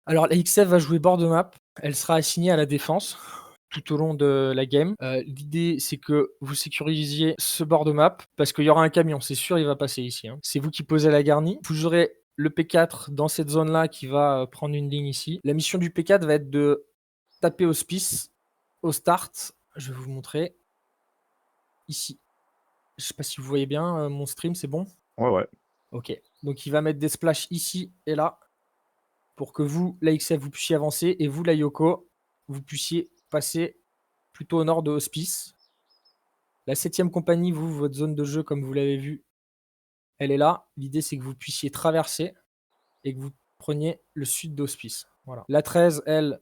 Alors la XF va jouer bord de map, elle sera assignée à la défense tout au long de la game. L'idée c'est que vous sécurisiez ce bord de map parce qu'il y aura un camion, c'est sûr il va passer ici, hein. C'est vous qui posez la garnie. Vous aurez le P4 dans cette zone-là qui va prendre une ligne ici. La mission du P4 va être de taper hospice au start. Je vais vous montrer ici. Je sais pas si vous voyez bien mon stream, c'est bon? Ouais. Ok, donc il va mettre des splashes ici et là pour que vous, la XF, vous puissiez avancer et vous, la Yoko, vous puissiez passer plutôt au nord de Hospice. La 7e compagnie, vous, votre zone de jeu, comme vous l'avez vu, elle est là. L'idée, c'est que vous puissiez traverser et que vous preniez le sud d'Hospice. Voilà. La 13, elle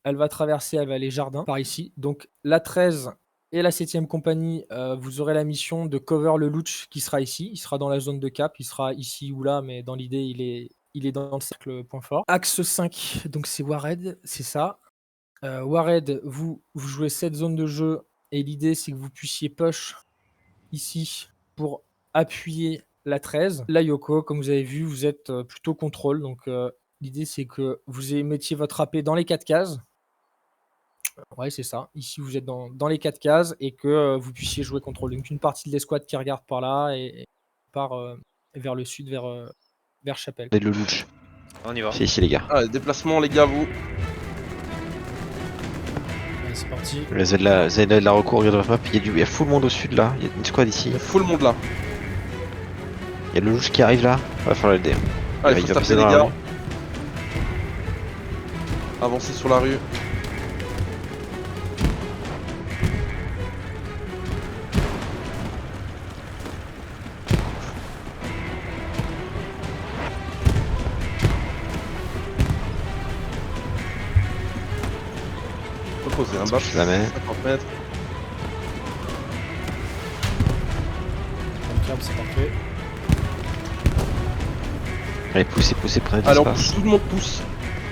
va traverser, elle va aller jardin par ici. Donc la 13 et la 7e compagnie, vous aurez la mission de cover le Luch qui sera ici. Il sera dans la zone de cap, il sera ici ou là, mais dans l'idée, il est dans le cercle point fort. Axe 5, donc c'est Warhead, c'est ça. Warhead, vous jouez cette zone de jeu et l'idée c'est que vous puissiez push ici pour appuyer la 13. La Yoko, comme vous avez vu, vous êtes plutôt contrôle. Donc l'idée c'est que vous mettiez votre AP dans les 4 cases. Ouais, c'est ça. Ici, vous êtes dans les 4 cases et que vous puissiez jouer contrôle. Donc une partie de l'escouade qui regarde par là et part vers le sud, vers Chapelle. Le louche. On y va. C'est ici les gars. Allez, déplacement les gars, vous. Allez, c'est parti. Vous avez de la recours, regarde la map, il y a full monde au sud là, il y a une squad ici. Il y a full monde là. Il y a le louche qui arrive là, va falloir l'aider. Allez, Il faut va se taper passer les dans la gars. rue. Avancez sur la rue. Poser un bâche, Je la mets. 50 mètres. C'est parfait. Allez, poussez, prenez de Alors, l'espace. tout le monde pousse.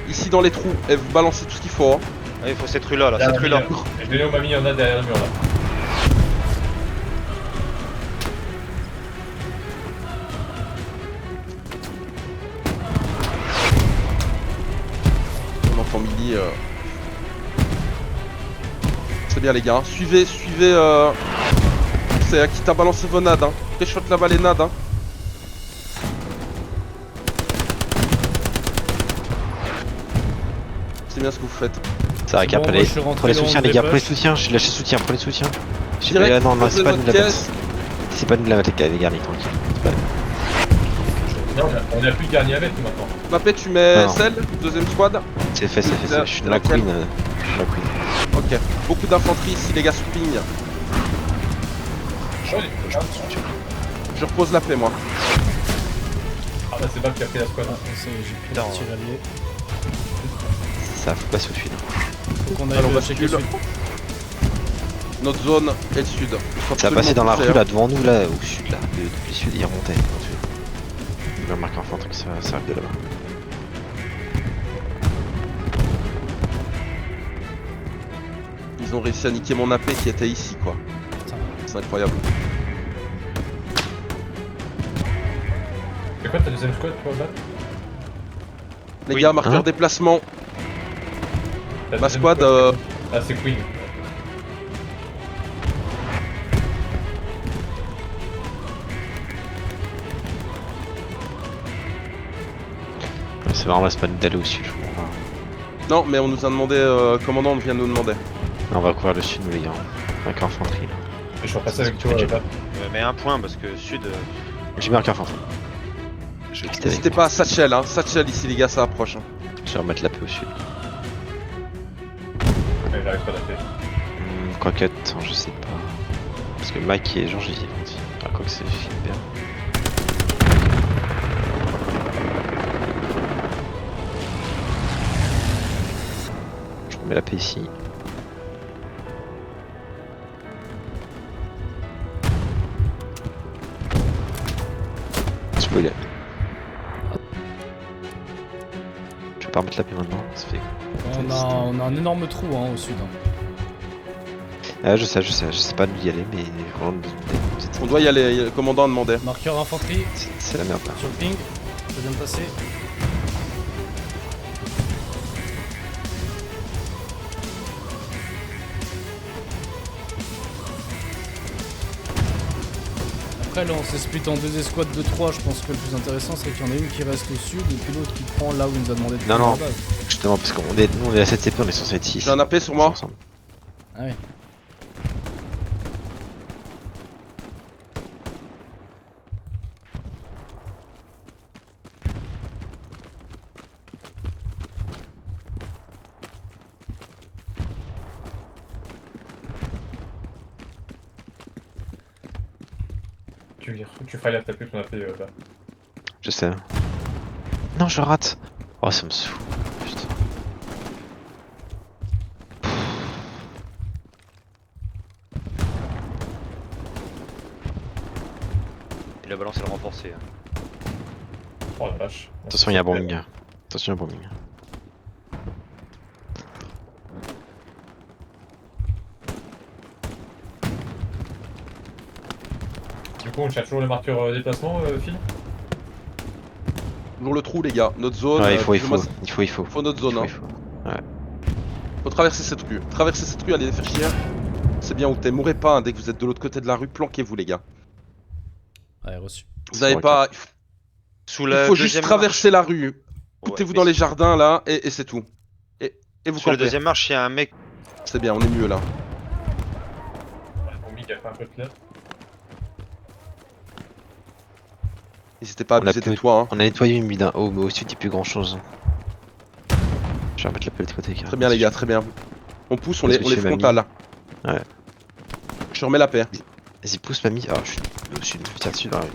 Ici dans les trous, et vous balancez tout ce qu'il faut. Hein. Ah, il faut cette rue là, cette rue là. Je vais où mamie, il y en a derrière le mur là. On entend Milly. C'est bien les gars. Hein. Suivez. C'est à qui t'a balancé vos nades. Hein. Shot là-bas les nades. Hein. C'est bien ce que vous faites. Ça récap, bon, allez. moi, je suis rentré Prenez dans soutien le les gars, dépêche. prenez soutien, j'ai lâché soutien, prenez soutien. Direct, Non, posez c'est pas votre nous la caisse. C'est pas nous la mettre les garnis, tranquille. C'est pas nous. Non, on a plus de garni avec nous maintenant. Mapé, tu mets Non. celle, deuxième squad. C'est fait, je suis dans la Laquelle queen. Je suis dans la queen. Ok. Beaucoup d'infanterie ici les gars sous ping. Je repose la paix moi. Ah bah c'est Bab qui a pris la squad. J'ai pris Putain, le tiralier. Ça faut passer au sud. Faut qu'on Allez, on aille bascule. checker le sud. Notre zone est le sud. Ça a passé dans la rue là devant nous là, au sud là. Depuis le sud il remontait. Il va marquer infanterie qui s'arrive de là-bas. Ils ont réussi à niquer mon AP qui était ici quoi. C'est incroyable. C'est quoi ta deuxième squad toi Bab? Les Oui. gars, marqueur Hein déplacement. Ta Ma deuxième squad, Ah c'est Queen. C'est vraiment pas d'aller au sud, je crois. non mais on nous a demandé, commandant vient nous demander. On va couvrir le sud nous les gars. Avec infanterie là. Je suis repassé avec toi Ok. Bab. Mais un point parce que sud. J'ai marqué infanterie. Je vais quitter avec. N'hésitez pas à Satchel, hein. Satchel ici les gars, ça approche. Hein. Je vais remettre la paix au sud. Mais j'arrive pas à la faire. Quoique, attends, je sais pas. Parce que Mike et Georges ils y vont aussi. Ah, quoi que c'est bien. Je remets la paix ici. Spoiler. Je vais pas remettre la paix maintenant, ça fait. On a un énorme trou au sud. Ah, je sais pas d'où y aller, mais vraiment, On doit y aller, le commandant a demandé. Marqueur infanterie c'est la merde là. sur le ping. Ça vient de passer. Après là on s'est split en 2 escouades de 3, je pense que le plus intéressant c'est qu'il y en a une qui reste au sud et puis l'autre qui prend là où il nous a demandé de Non, prendre non. la base. Justement, parce qu'on est, nous on est à 7 CP, on est censé être 6. J'ai un AP sur moi. Ensemble. Ah ouais. Tu feras la taper qu'on a fait là. Je sais. Non, je rate. Oh, ça me saoule. Putain. Il a balancé le renforcé. Oh la vache. Attention, il y a un bombing. Attention, il y a un bombing. Du coup, on cherche toujours le marqueur déplacement, Phil. Toujours le trou, les gars. Notre zone. Ouais, il faut. plus ou moins, Il faut notre zone. Il Hein. faut. Faut traverser cette rue. Traverser cette rue, allez les faire chier. C'est bien où t'es. Mourrez pas hein, dès que vous êtes de l'autre côté de la rue. Planquez-vous, les gars. Ouais, reçu. Vous avez pas. Sous Il la faut juste deuxième traverser la rue. Ouais, Foutez-vous mais dans les jardins là et c'est tout. Et vous Sur la campez. deuxième marche, il y a un mec. C'est bien, on est mieux là. Bon, Mick a fait un peu de là. N'hésitez pas à On a abuser pu- des toits. Hein. On a nettoyé une mid, hein. Oh, mais au sud, il n'y a plus grand chose. Je vais remettre la pellet de côté. Très bien, les gars, très bien. On pousse, on Parce les que tu m'as frontale là. Ouais. Je remets la paire. Vas-y, pousse, mamie. Ah, je suis au sud. Je tire dessus dans la rue.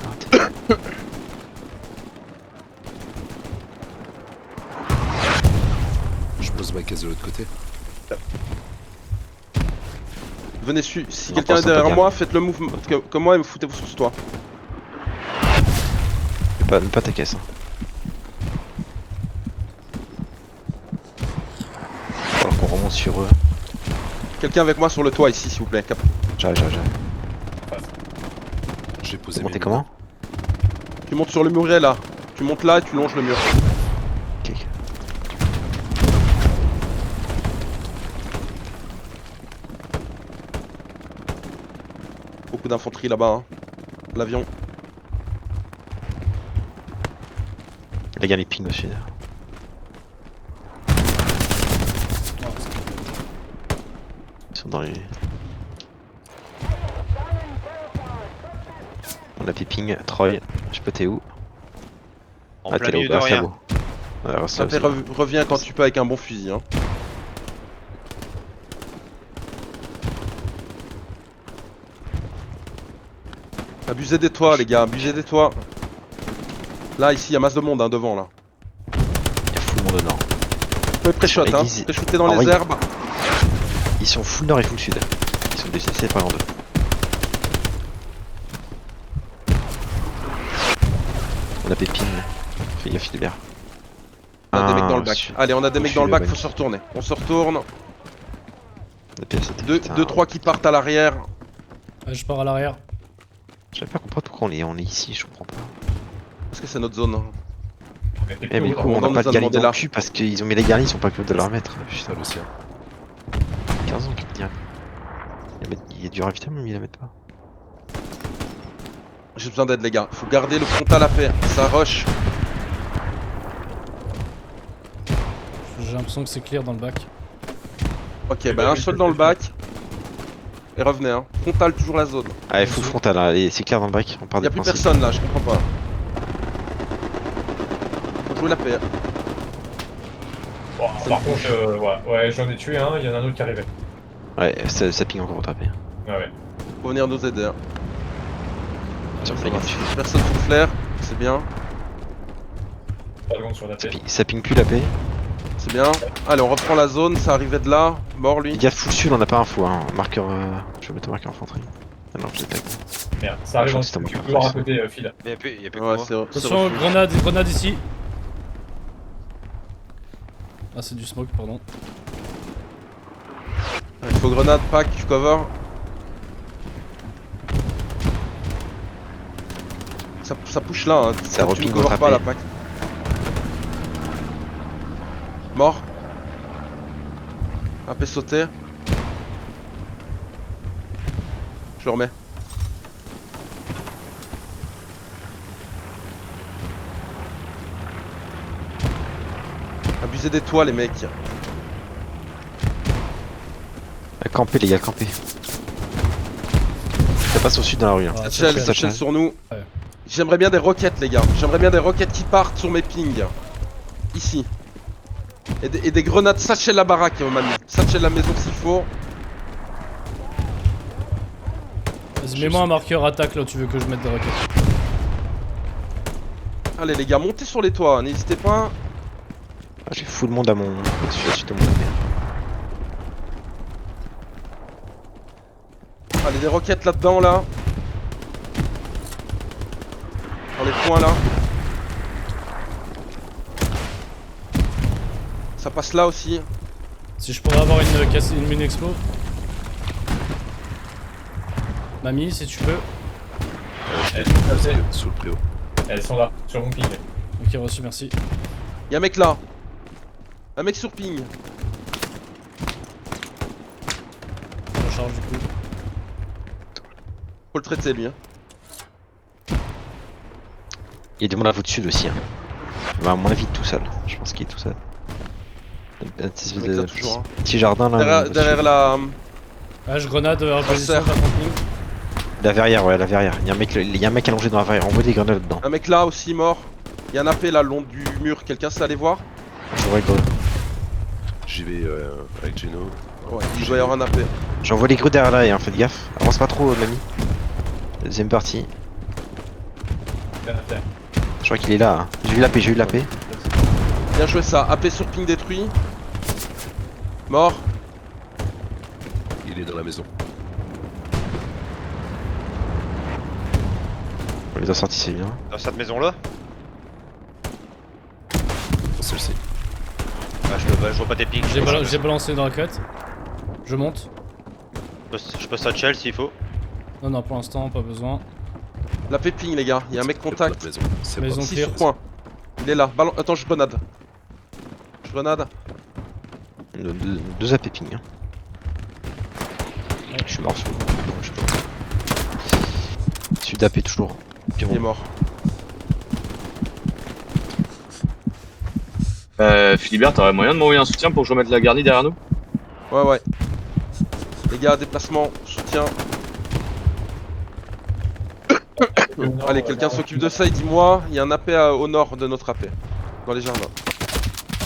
Arrêtez. Je pose ma caisse de l'autre côté. Venez su. Si Non, quelqu'un est pense à pas derrière bien. moi, faites le mouvement comme moi et foutez-vous sur ce toit. Pas ta caisse. Hein. Alors qu'on remonte sur eux. Quelqu'un avec moi sur le toit ici, s'il vous plaît. J'arrive. J'ai posé Montez mes comment? Tu montes sur le muret là. Tu montes là et tu longes le mur. Ok. Beaucoup d'infanterie là-bas. Hein. L'avion. Les gars, les pings au sud. Ils sont dans les. On a fait ping, Troy. Je sais pas t'es où. En Ah, plein t'es là-haut, milieu de reste rien. là-haut. Ouais, reste là Après, aussi. reviens quand tu peux avec un bon fusil. Hein. Abusez des toits, les gars, abusez des toits. Là, ici, il y a masse de monde hein, devant là. Il y a full monde au nord. Vous pouvez pré-shot, hein. Église. Pré-shooter dans Ah les oui. herbes. Ils sont full nord et full sud. Ils sont décessés par en deux. On a pépine. Fais gaffe, Philibert. On a des mecs dans le bac. sud. Allez, on a des Au mecs sud, dans le bac, le faut bac. se retourner. On se retourne. On a PSAT, putain. 2-3 qui partent à l'arrière. Ouais, je pars à l'arrière. J'avais pas compris pourquoi on est ici, je comprends pas. Parce que c'est notre zone. Hein. Eh mais du coup on on n'a nous pas a de garni demandé dans là. le cul parce qu'ils ont mis les garnis, ils sont pas capables de leur mettre. Putain, Ça, le sien. 15 ans qu'ils me dirent. Il y a du ravitaillement mais ils la mettent pas. J'ai besoin d'aide, les gars. Faut garder le frontal à paix. Ça rush. J'ai l'impression que c'est clear dans le bac. Ok, bah un seul dans le bac. Et revenez, hein. Frontal, toujours la zone. Allez, full frontal, hein. Allez, c'est clair dans le bac, on part Y'a des plus principes. personne là, je comprends pas. Faut jouer la paix. Bon, par contre, ouais, j'en ai tué un, il y en a un autre qui arrivait. Ouais, ça ping encore pour taper. Ouais. Faut venir nous aider. Hein. Tiens, Ça fais va. gaffe. Personne sous le flair, c'est bien. 3 secondes sur la tête. Ça ping plus la paix. C'est bien. Allez, on reprend la zone, ça arrivait de là. Mort lui. Les gars, full sud, on a pas info, hein. Marqueur. Je vais mettre marqueur infanterie. Ah non, je l'ai pas. Merde, ça arrive Je dans crois que le c'était mon couloir à frère. côté, Phil. Mais y a plus que Ouais, moi. c'est Attention, refuge. grenade ici. Ah, c'est du smoke, pardon. Il faut grenade, pack, cover. Ça push là, hein. Ça Tu reping ne cover votre pas AP. la pack. Mort. AP sauté. Je le remets. Abusez des toits les mecs. Campez les gars, campez. Ça passe au sud dans la rue. Hein. Ah, Satchel, Satchel. Satchel sur nous. Ouais. J'aimerais bien des roquettes les gars. J'aimerais bien des roquettes qui partent sur mes pings. Ici. Et des grenades. Satchel la baraque, mamie. Satchel la maison s'il faut. Vas-y, mets-moi un marqueur attaque là où tu veux que je mette des roquettes. Allez les gars, montez sur les toits, n'hésitez pas. Ah, j'ai full monde à mon. Au-dessus de mon navire. Allez, des roquettes là-dedans là. Dans les points là. Ça passe là aussi. Si je pourrais avoir une mine expo. Mamie, si tu peux. Sous le préau. Elles sont là, sur mon ping. Ok, reçu, merci. Y'a un mec là. Un mec sur ping. Je recharge du coup. Faut le traiter lui. Hein. Il y a des monde à vous dessus aussi. Hein. Bah, à mon avis, tout seul. Je pense qu'il est tout seul. Un petit, Le mec là toujours. Hein. petit jardin là. Derrière la. Ah, je grenade en position serre. de la camping. La verrière, ouais, la verrière. Il y a un mec allongé dans la verrière. On voit des grenades dedans. Un mec là aussi mort. Y'a un AP là le long du mur. Quelqu'un sait aller voir? Je vois gros. J'y vais avec Geno. Ouais, il doit y avoir un AP. J'envoie les grues derrière là et hein, faites gaffe. Avance pas trop, mamie. Deuxième partie. Rien à faire. Je crois qu'il est là. Hein. J'ai eu la paix, Bien joué ça. AP sur ping détruit. Mort. Il est dans la maison. On les a sortis, c'est bien. Dans cette maison-là? Dans celle-ci. Je vois pas tes pings. J'ai balancé dans la cut. Je monte. Je passe à Shell s'il faut. Non, non, pour l'instant, pas besoin. La ping les gars. Y'a un mec contact. Maison. C'est Maison bon. 6 clear. sur point. Il est là. Attends, je grenade. Je grenade. Deux AP ping. Hein. Je suis mort. Sud AP toujours. Puis Il est mort. Philibert, t'aurais moyen de m'envoyer un soutien pour que je remette la garnie derrière nous? Ouais. Les gars, déplacement, soutien. Allez, quelqu'un s'occupe de ça et dis-moi, il y a un AP au nord de notre AP. Dans les jardins.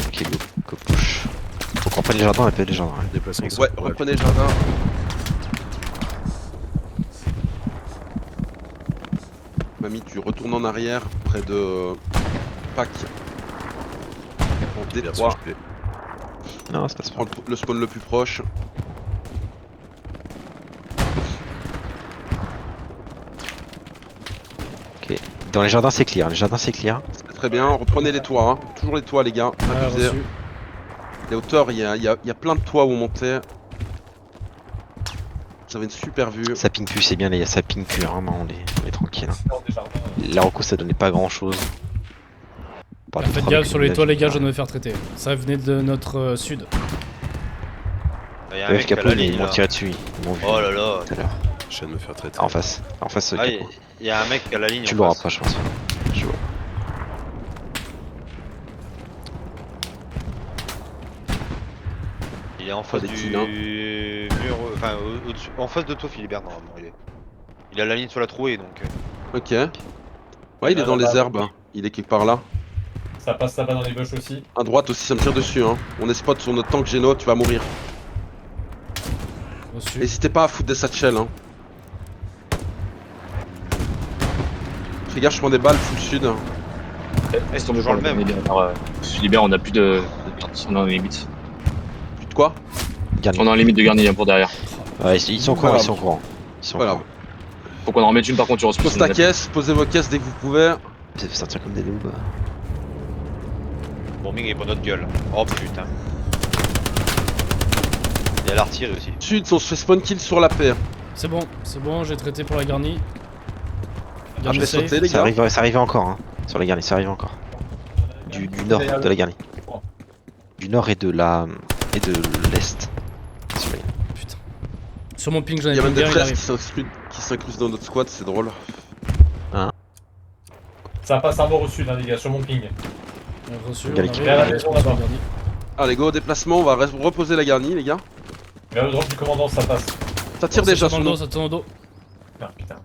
Ok, go push. Faut qu'on prenne les jardins, AP les jardins. Ouais. Déplaçons. Ouais, reprenez le jardin. Mamie, tu retournes en arrière près de Pac. On Bien sûr, déploie. je vais. Non, ça passe pas. Prends le spawn le plus proche. Ok. Dans les jardins, c'est clear. C'est très bien, reprenez les toits. Hein. Toujours les toits, les gars. Ah, Abusez. reçu. Les hauteurs, il y a plein de toits où monter. Vous avez une super vue. Ça ping plus, c'est bien, les gars. Ça ping plus, vraiment. On est tranquille. Hein. Dans des jardins. La reco, ça donnait pas grand chose. Faites gaffe sur les toits, les gars, je viens de me faire traiter. Ça venait de notre sud. Il y a un Le mec qui a la Capone, ligne ils m'ont là. tiré dessus. Ils m'ont vu Oh là là. tout à l'heure. Je viens de me faire traiter. En face, Ah, il Capo. y a un mec qui a la ligne. Tu en l'auras face. pas, je pense. Je vois. Il est en face des du kills, hein. mur, enfin au-dessus, en face de toi Philibert normalement il a la ligne sur la trouée donc. Ok. Ouais, il est dans les herbes. Il est quelque part là. Ça passe là-bas dans les bush aussi. À droite aussi, ça me tire dessus. Hein. On est spot sur notre tank Geno, tu vas mourir. Reçu. N'hésitez pas à foutre des satchels. Hein. Fais gaffe, je prends des balles full sud. Laisse tomber toujours pour le même. Philibert, on a plus de garni, on est en limite. Plus de quoi? Garde. On est en limite de garni hein, pour derrière. Ouais, ils sont au courant, ils sont au courant. Ils sont au Voilà. courant. Faut qu'on en remette une par contre, tu restes Pose ta caisse, posez vos caisses dès que vous pouvez. Ça fait sortir comme des loups. Bah. Bombing est pour notre gueule. Oh putain. Il y a l'artillerie aussi. Sud, on se fait spawn kill sur la paix. C'est bon, j'ai traité pour la garnie. Garnie Après safe. sauter les Ça gars. arrive encore, hein. Sur les garnis, ça arrive encore. Du nord de la garnie. Du nord et de l'est. Sur les- Putain. Sur mon ping, j'en Il ai y a pas même des bien, il frères arrive. qui s'incrustent dans notre squad, c'est drôle. Ça passe à mort au sud, hein, les gars, sur mon ping. Reçu, on Gallic. arrive, Vers la on maison, se met sur là-bas. le garni. Allez, go au déplacement, on va reposer la garnie, les gars. Vers le drop du commandant, ça passe. Ça tire Ça déjà tourne sur dans le nous. dos, ça tourne au dos. Non, putain.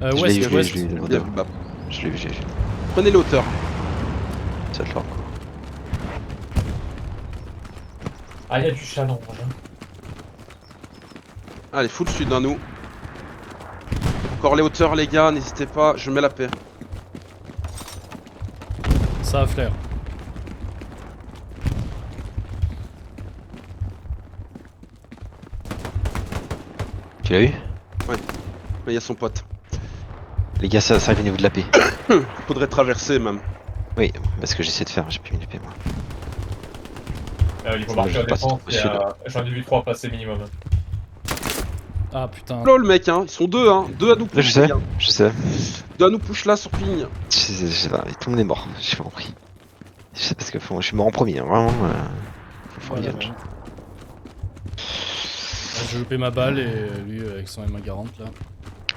Je l'ai Ouest, eu, je l'ai eu, ouest. je l'ai eu, le Bien, modem. bah, Je l'ai vu, j'ai vu. prenez les hauteurs. Ça te lord quoi. Ah, il y a du challenge. Hein. Allez, full sud à nous. Encore les hauteurs, les gars, n'hésitez pas, je mets la paix. Ça a flair. Tu l'as eu? Mais il y a son pote. Les gars, ça arrive au niveau de la paix. Faudrait traverser même. Oui, parce que j'essaie de faire, j'ai plus mis l'épée moi. Il faut Ça, marquer je la sais pas si défense. c'est possible. J'en ai vu 3 passer minimum. Ah putain. Lol, mec, hein, ils sont deux, hein. Deux à nous push, Je sais, les gars. je sais. Deux à nous push là sur ping. Je sais pas, tout le monde est mort, j'ai pas compris. Je sais parce que je suis mort en premier, hein, vraiment. Faut Voilà, regarder. J'ai loupé ma balle et lui avec son M40 là.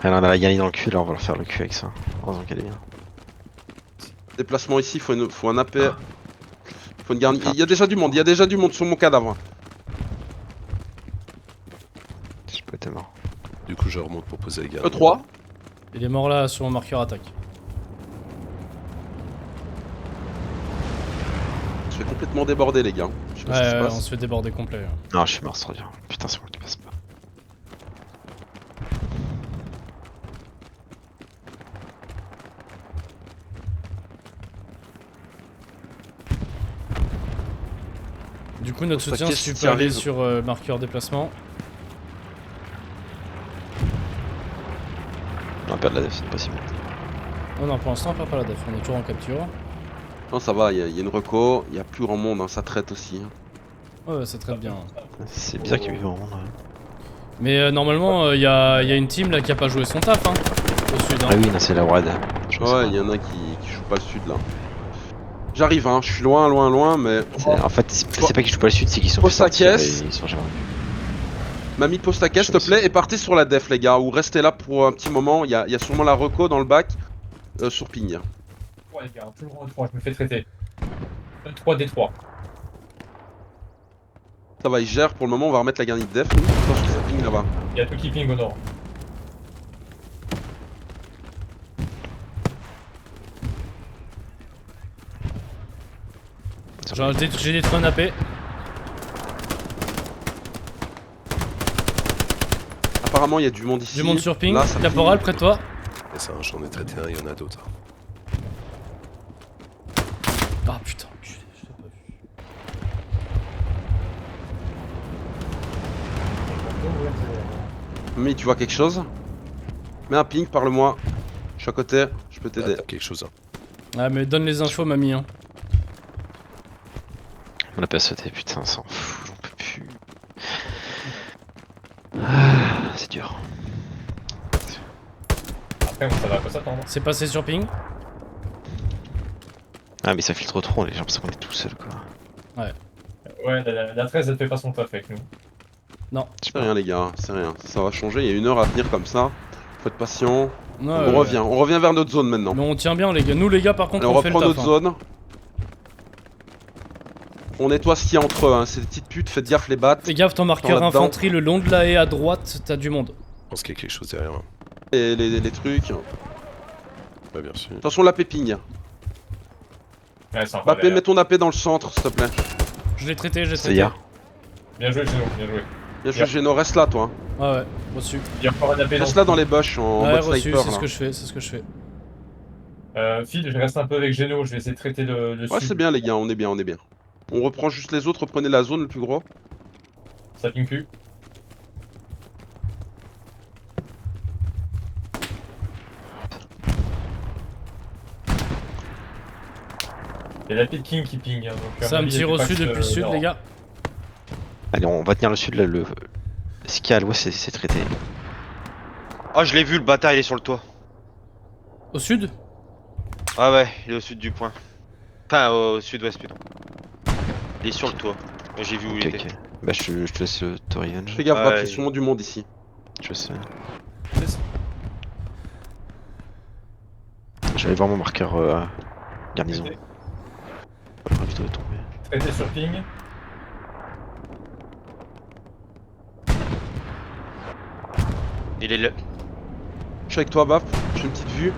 Alors on a la garnie dans le cul, là on va leur faire le cul avec ça. Heureusement qu'elle est bien. Déplacement ici, faut un AP. Faut une garnie. Il y a déjà du monde, il y a déjà du monde sur mon cadavre. Je peux être mort. Du coup, je remonte pour poser les gardes. E3. Il est mort là sur mon marqueur attaque. Je vais complètement déborder, les gars. Je sais pas ce qui se Ouais, passe. on se fait déborder complet. Non, je suis mort, c'est trop dur. Putain, c'est moi qui passe pas. Du coup, notre Ça soutien, caisse si tu qui peux aller arrive. sur marqueur déplacement. On va perdre la def, c'est possible. Oh non, pour l'instant, on perd pas la def, on est toujours en capture. Non, ça va, il y a une reco, il y a plus grand monde, hein, ça traite aussi. hein. Ouais, ça traite bien. C'est bizarre qu'il y ait eu vraiment. Mais normalement, il y a une team là qui a pas joué son taf, hein, au sud. Hein. Ah oui, non, c'est la WAD. Je sais Ouais, pas. il y en a qui jouent pas le sud là. J'arrive, hein, je suis loin, mais. En fait, c'est pas qu'ils jouent pas le sud, c'est qu'ils sont Poste à sortir et caisse. ils sont jamais revenus. Mamie, poste ta caisse, s'il te plaît, et partez sur la def, les gars, ou restez là pour un petit moment. Il y a sûrement la reco dans le bac sur ping. Ouais, les gars, toujours en 3, je me fais traiter. 3 D3. Ça va, ils gèrent pour le moment, on va remettre la garnie de def. Nous. Attention, ça ping là-bas. Il y a tout qui ping au nord. J'ai détruit un AP. Apparemment, il y a du monde ici. Du monde sur ping. Là, ça Caporal, ping. près de toi. Et ça, j'en ai traité un, il y en a d'autres. Ah putain, je l'ai pas vu. Mamie, tu vois quelque chose? Mets un ping, parle-moi. Je suis à côté, je peux t'aider. Ah, quelque chose. Hein. Ah, mais donne les infos, mamie. Hein. On a pas sauté, putain, ça en fout, j'en peux plus. Ah, c'est dur. Après, on savait à quoi s'attendre. C'est passé sur ping. Ah, mais ça filtre trop, j'ai l'impression qu'on est tout seul quoi. Ouais, la 13, elle fait pas son taf avec nous. Non. C'est rien, les gars, c'est rien. Ça va changer, il y a 1 heure à tenir comme ça. Faut être patient. Non, On revient vers notre zone maintenant. Mais on tient bien, les gars. Nous, les gars, par contre, Allez, on on fait le reprend taf. notre Hein. zone. On nettoie ce qu'il y a entre eux, hein. Ces petites putes, faites gaffe les battes. Fais gaffe, ton marqueur là-dedans. infanterie, le long de la haie à droite, t'as du monde. Je pense qu'il y a quelque chose derrière. Hein. Et les trucs. Ouais, bien sûr. Attention la péping. Ouais, c'est un peu Bappé, derrière. mets ton AP dans le centre, s'il te plaît. Je l'ai traité, je l'ai C'est traité. hier. Bien joué, Geno, bien joué. Bien joué, Geno, reste là, toi. Ouais, ouais, reçu. Il y a encore un AP Reste là dans les bush en Ouais, mode reçu, sniper. c'est Là. ce que je fais, c'est ce que je fais. Phil, je reste un peu avec Geno, je vais essayer de traiter le Ouais, sud. c'est bien, les gars, on est bien, on est bien. On reprend juste les autres, reprenez la zone le plus gros. Ça ping plus. Il y a la Pit King qui ping. Hein, donc, Ça me tire au sud depuis le sud, les gars. Allez, on va tenir le sud là, ce qu'il y a à l'ouest c'est traité. Ah, je l'ai vu, le bâtard, il est sur le toit. Au sud? Ah ouais, il est au sud du point. Enfin, au sud-ouest plutôt. Il est sur le toit. Moi, j'ai vu où il Ok, était. ok. Bah, je te laisse te revenge. Fais gaffe, Ouais, Bap, il y a ouais. sûrement du monde ici. Je sais. Je vais aller voir mon marqueur garnison. ça va tomber. Traité sur ping. Il est là. Je suis avec toi, Bap. J'ai une petite vue.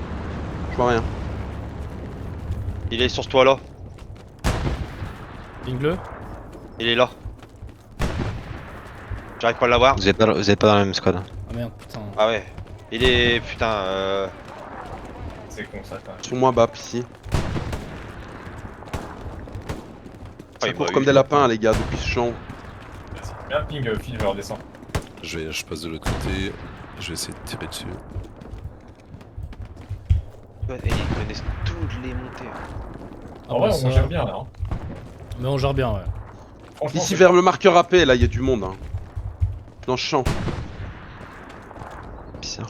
Je vois rien. Il est sur ce toit là. Ping-le. Il est là. J'arrive pas à l'avoir. Vous êtes pas dans la même squad. Ah merde, putain. Ah ouais. Il est. Putain. C'est con ça quand même. Sur moi, Bap, ici. Ah, Ça il court m'a comme eu. des lapins, les gars, depuis ce champ. Merci. Mets un ping, Phil, je redescends. Je passe de l'autre côté. Je vais essayer de tirer dessus. Ouais, et ils connaissent toutes les montées. Ah En vrai, bah, on ça- gère bien là. Hein. Mais on gère bien, ouais. Franchement, Ici, c'est- vers le marqueur AP, là, il y a du monde. Hein. Dans le champ. Bizarre.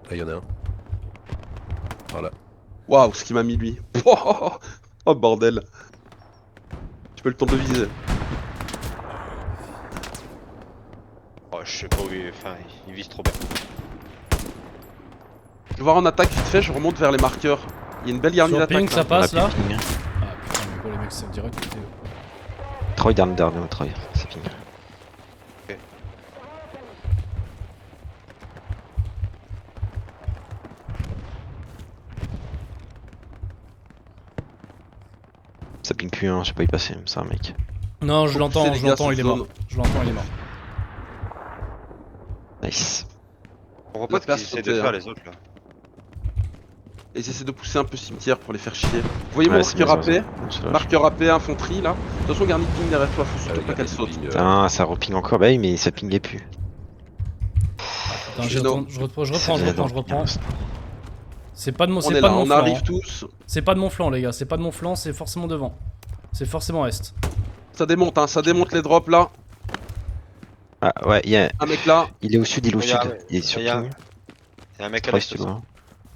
Là, il y en a un. Voilà. Waouh, ce qu'il m'a mis lui. Oh bordel. Tu peux le temps de viser. Oh, je sais pas où il. Enfin, il vise trop bien. Je vais voir en attaque vite fait, je remonte vers les marqueurs. Il y a une belle garnie Sur d'attaque. ping, ça là. passe On a là. plus de ping. Ah putain, mais quoi, les mecs, c'est direct. Troy dernier, Troy. C'est ping. Ça ping plus, hein, je sais pas y passer, c'est un mec. Non, je Faut l'entends, pousser, les je gars, l'entends, cette il est mort. zone. Je l'entends, il est mort. Nice. On voit La pas ce place qu'ils essaient sautée, de faire hein. les autres là. Et ils essaient de pousser un peu cimetière pour les faire chier. Vous voyez mon Ouais, c'est marqueur bien, AP ça va. Marqueur AP, infanterie là. De toute façon, garnie de ping derrière toi, faut surtout pas qu'elle saute. Putain, ça reping encore, bah oui, mais ça pingait plus. Attends, Gino. je reprends. C'est pas de mon, On c'est est pas là, de mon on flanc. arrive hein. tous. C'est pas de mon flanc, les gars. C'est pas de mon flanc, c'est forcément devant. C'est forcément est. Ça démonte, hein, ça démonte les drops là. Ah ouais, Un mec là. il est au sud, il est au Il y a- sud. Il est sur il y a- ping. Il y a un mec à Troy, si l'est tu le vois.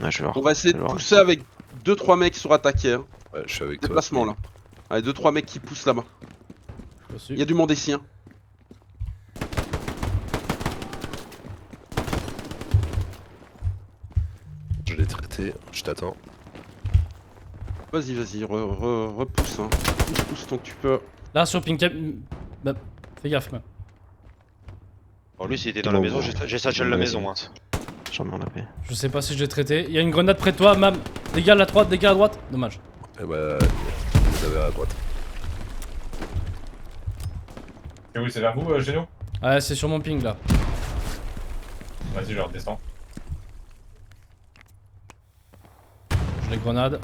Ouais, je vais voir. On va essayer Je de vais voir. pousser avec 2-3 mecs sur attaquer. Hein. Ouais, je suis avec toi. Déplacement là. Allez, 2-3 mecs qui poussent là-bas. Dessus. Il y a du monde ici. Hein. Je l'ai traité, je t'attends. Vas-y, vas-y, repousse. Hein. Pousse tant que tu peux. Là, sur ping cap. Bah, fais gaffe, man. Bon, lui, s'il était dans la maison, j'ai satchel la maison. Hein. J'en ai en AP. Je sais pas si je l'ai traité. Il y a une grenade près de toi, Mam. Dégâts à la droite, dégâts à droite. Dommage. Et bah, vous avez à droite. C'est où? C'est vers vous, Geno? Ouais, c'est sur mon ping là. Vas-y, je redescends. Je les grenades.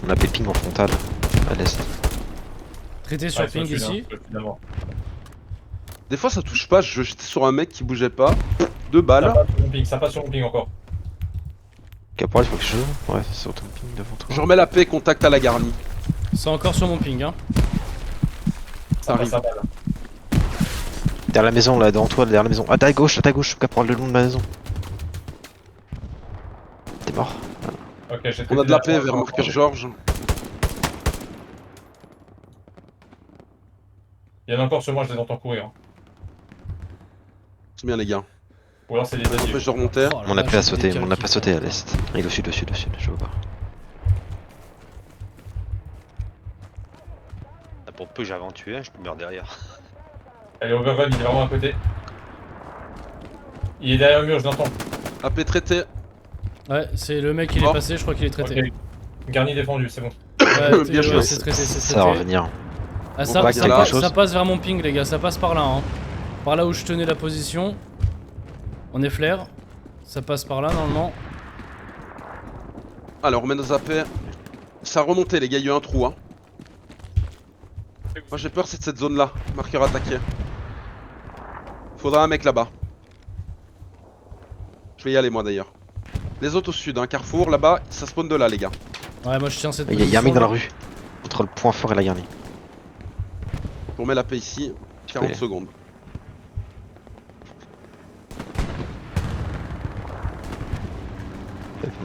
On a ping en frontal, à l'est. Traité sur Ouais, ping c'est au sud, ici. hein, finalement. Des fois ça touche pas, j'étais sur un mec qui bougeait pas. 2 Ça balles. passe sur mon ping, ça passe sur mon ping encore. Caporal, il faut que je joue. Ouais, c'est sur ton ping devant toi. Je remets la paix, contact à la garnie. C'est encore sur mon ping, hein. Ça passe arrive. à balle. Derrière la maison, là, devant toi, derrière la maison. Ah, à ta gauche, Caporal, le long de ma maison. T'es mort. Ok, j'ai traité On a de la paix droite. vers marqueur Georges. Il y en a encore sur moi, je les entends courir. Hein. C'est bien les gars. Ou alors c'est des Ça alliés. m'empêche de remonter. Oh la On a vache, pas les sauté, décals on a qui pas font. sauté à l'est. Il est au sud, je vois pas. Ah, pour peu que j'avais en tué un, je meurs derrière. Elle est overrun, il est vraiment à côté. Il est derrière le mur, je l'entends. AP traité. Ouais, c'est le mec qui est Mort. passé, je crois qu'il est traité. Ok. Garni défendu, c'est bon. Ouais, Bien joué. c'est traité, c'est Ça va traité. revenir. Ah, On ça, va ça dire la passe, chose. ça passe vers mon ping, les gars, ça passe par là. Hein. Par là où je tenais la position. On est flair. Ça passe par là, normalement. Alors on remet nos AP. Ça a remonté les gars, il y a eu un trou. Hein. Moi j'ai peur c'est de cette zone là. Marqueur attaqué. Faudra un mec là-bas. Je vais y aller moi d'ailleurs. Les autres au sud, hein. Carrefour là-bas, ça spawn de là les gars. Ouais, moi je tiens cette Il position. y a un mec dans la là. rue. Entre le point fort et la garnie. On remet la paix ici. 40 Ouais. secondes.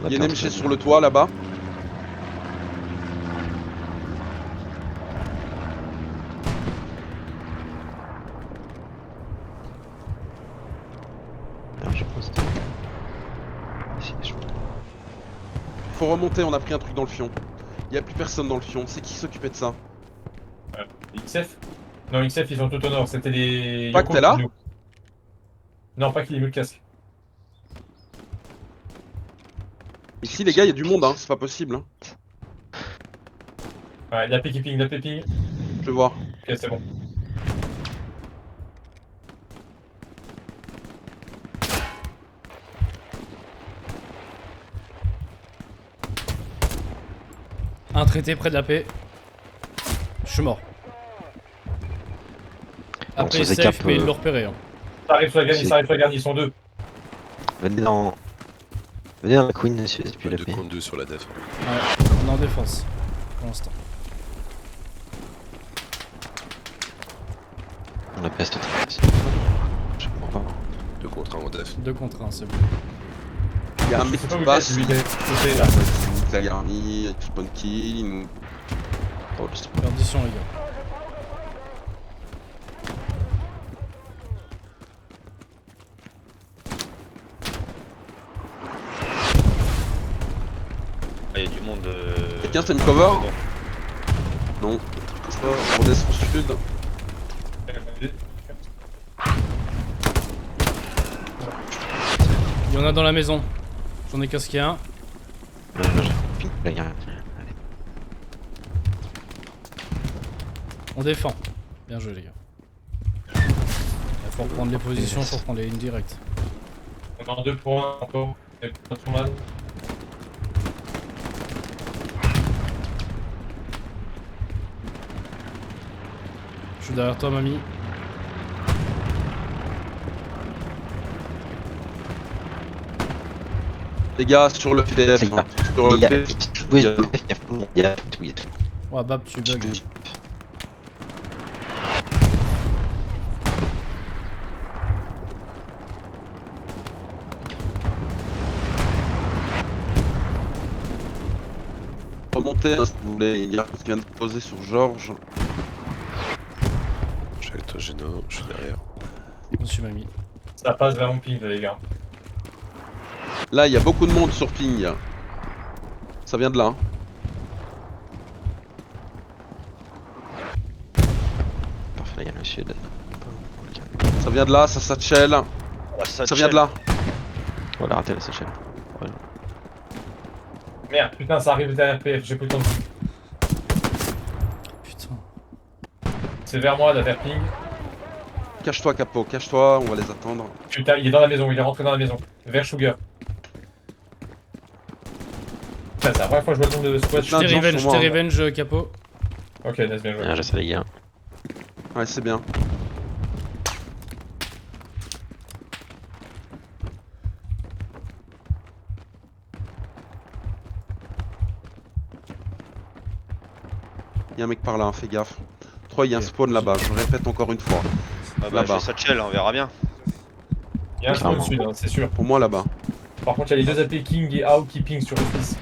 On Il y a pas une un MG truc. sur le toit là-bas. Merde, je pense. faut remonter, on a pris un truc dans le fion. Y a plus personne dans le fion, c'est qui s'occupait de ça? XF? Non, XF, ils sont tout au nord. C'était les. Pas que t'es là? nous. Non, pas qu'il ait mis le casque. Ici les gars, y a du monde, hein, c'est pas possible. Hein. Ouais, la ping, la ping. Je vais voir. Ok, c'est bon. Un traité près de la paix. Je suis mort. On Après se faisait safe, cap, mais ils l'ont repéré. Hein. Ça arrive sur la garni, C'est- ça arrive sur la garni, ils sont deux. Venez dans. Venez dans la Queen, monsieur, c'est plus la 2 paix. contre 2 sur la def. Ouais, on est en défense. Pour l'instant. On a peste. Je comprends pas. 2 contre 1 en def. 2 contre 1, c'est bon. Y a un Je mec sais pas qui où passe. il est, côté, là. La garnie, spawn kill, nous. Oh, juste- Perdition, les gars. Ah, y a du monde. Quelqu'un fait une cover? Non. On descend sud. Il y en a dans la maison. J'en ai casqué un. La garnie. On défend. Bien joué, les gars. Il faut reprendre les positions, faut reprendre les lignes directes. On est en 2 points encore. Et pas trop mal. Je suis derrière toi, mamie. Les gars, sur le PDF. C'est Hein. Sur le Il y a PDF. oui, il y a tout, il y a tout, il y a tout. Ouais, Bab, tu bugs. Remontez hein, si vous voulez. Il y a un qui vient de poser sur Georges. Je suis avec toi, Geno, je suis derrière. Monsieur mamie. Ça passe vers mon ping, les gars. Là, il y a beaucoup de monde sur ping. Ça vient de là. Hein. Parfait, il y a le sud. Ça vient de là, ça satchel. Ça vient de là. Voilà, raté la sèche. Merde, putain, ça arrive derrière PF, j'ai plus le temps de. Putain. C'est vers moi, la vers ping. Cache-toi, Capo, cache-toi, on va les attendre. Putain, il est dans la maison, il est rentré dans la maison. Vers Sugar. Putain, c'est la première fois que je vois le nombre de squads. Je t'ai de gens revenge, sur moi, Capo. Ok, nice, bien joué. Bien, je sais les gars. Ouais, c'est bien. Il y a un mec par là, hein, fais gaffe. 3, il y a un spawn là-bas, je répète encore une fois. Ah bah, Là-bas. j'ai Satchel, on verra bien. Il y a un spawn Clairement. sud, hein, c'est sûr. Pour moi là-bas. Par contre, il y a les deux AP King et Ao qui ping sur le fils.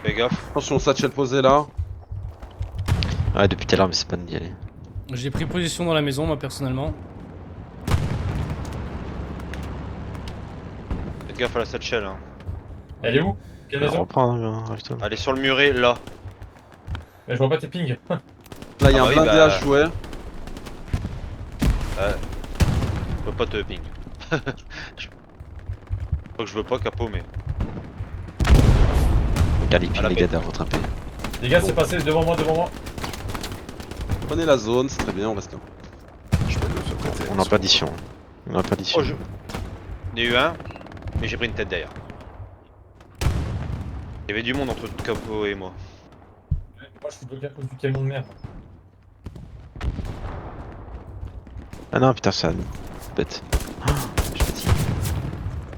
Fais gaffe. Attention, satchel posé là. Ouais, depuis tout à l'heure, mais c'est pas d'y aller. J'ai pris position dans la maison, moi, personnellement. Faites gaffe à la Satchel. Hein. Elle est où? Quelle On maison? reprend, reste-toi. Elle est sur le muret là. Mais je vois pas tes pings. Là, il y a Ah un oui, blindé bah. à jouer. Je veux pas te ping. Faut que je veux pas Capo, mais. Regardez, puis À la les paix. gars derrière votre AP. Les gars, c'est passé devant moi, devant moi. Prenez la zone, c'est très bien, on reste là. Je peux me faire péter. On est en perdition. On est en perdition. Oh, je. Il y en a eu un, mais j'ai pris une tête derrière. Il y avait du monde entre Capo et moi. Moi, je suis bloqué à cause du camion de merde. Ah non, putain, ça. Bête. Ah, je suis fatigué.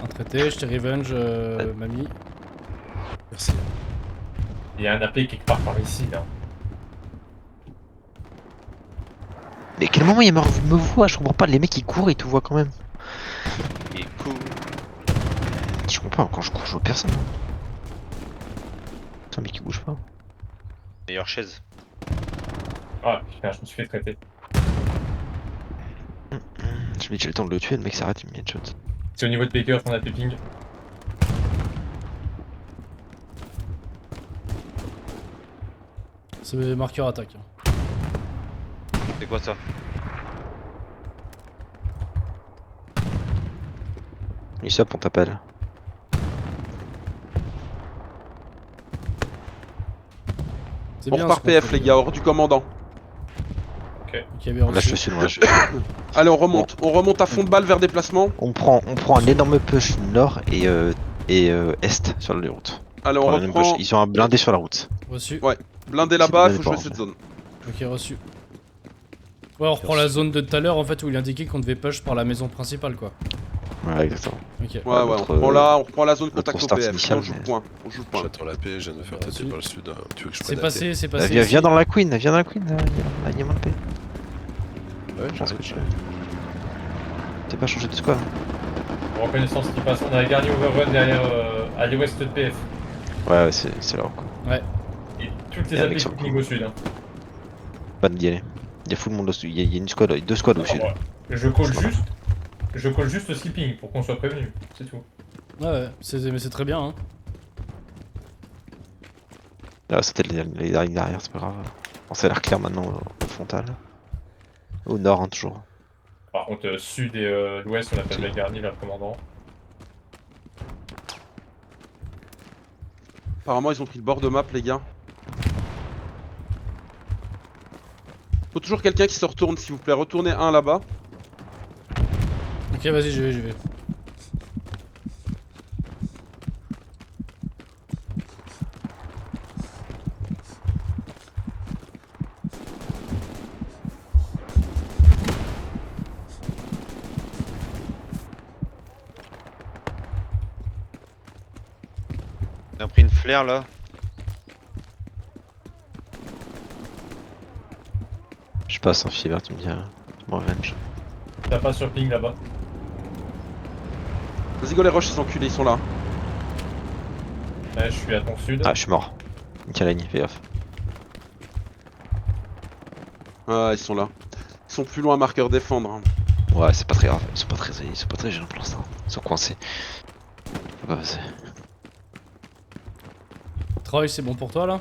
Un traité, je t'ai revenge, mamie. Merci. Il y a un AP quelque part par ici, là. Mais quel moment il me voit? Je comprends pas. Les mecs ils courent, ils te voient quand même. Il est cool. Je comprends, quand je cours, je vois personne. Putain, mais qui bouge pas. Meilleure chaise. Ah, putain, je me suis fait traiter. Je me dis, j'ai le temps de le tuer, le mec s'arrête, il me met une shot. C'est au niveau de Baker qu'on a AP ping. C'est marqueur attaque. C'est quoi ça? Usopp, on t'appelle. C'est On bien. repart ce qu'on PF fait, les gars, hors du commandant. Ok, bien Là, je reçu. te suis, moi. Allez, on remonte à fond de balle vers déplacement. On prend un énorme push nord et est sur la route. Allez, on Enfin, un énorme push. reprend. Ils ont un blindé sur la route. Reçu. Ouais. Blindé C'est là-bas, blindé faut jouer pas, cette en zone. Ok, reçu. Ouais, on reprend la zone de tout à l'heure en fait où il indiquait qu'on devait push par la maison principale quoi. Ouais, exactement. Ok. Ouais, ouais, notre, on reprend la zone notre contact au start PF. initial, On joue le mais- point. On joue le point. J'attends la paix, je viens de me faire tâter par le sud. Tu veux que je C'est prenne passé, c'est passé. Viens, ici. viens dans la Queen, viens dans la Queen. Il y a moins de paix. Ouais, Je pense que j'arrive. t'es pas changé de squad. En reconnaissance qui passe, on a gagné overrun derrière à l'ouest de PF. Ouais, c'est là quoi. Et toutes les Et avec attaques son techniques au sud. Hein. Pas d'y aller. Il y a full monde au sud. Il y a une squad, deux squads au sud. Ouais. Je colle juste le skipping pour qu'on soit prévenu, c'est tout. Ouais, mais c'est très bien. Hein. Là, c'était les derrière, c'est pas grave. Bon, ça a l'air clair maintenant au frontal. Au nord, hein, toujours. Par contre, sud et l'ouest, on appelle la garnie, là, le commandant. Apparemment, ils ont pris le bord de map, les gars. Faut toujours quelqu'un qui se retourne, s'il vous plaît. Retournez un là-bas. Ok, vas-y, j'y vais. On a pris une flair là. Je passe en fièvre, tu me dis. Tu me revenge. T'as pas sur ping là-bas. Vas-y, go les roches, ces enculés, ils sont là. Ouais, je suis à ton sud. Ah, je suis mort. Nickel, fais gaffe. Ah, ils sont là. Ils sont plus loin, marqueur défendre. Hein. Ouais, c'est pas très grave. Ils sont pas très gênants pour l'instant. Ils sont coincés. Faut pas passer. Troy, c'est bon pour toi là?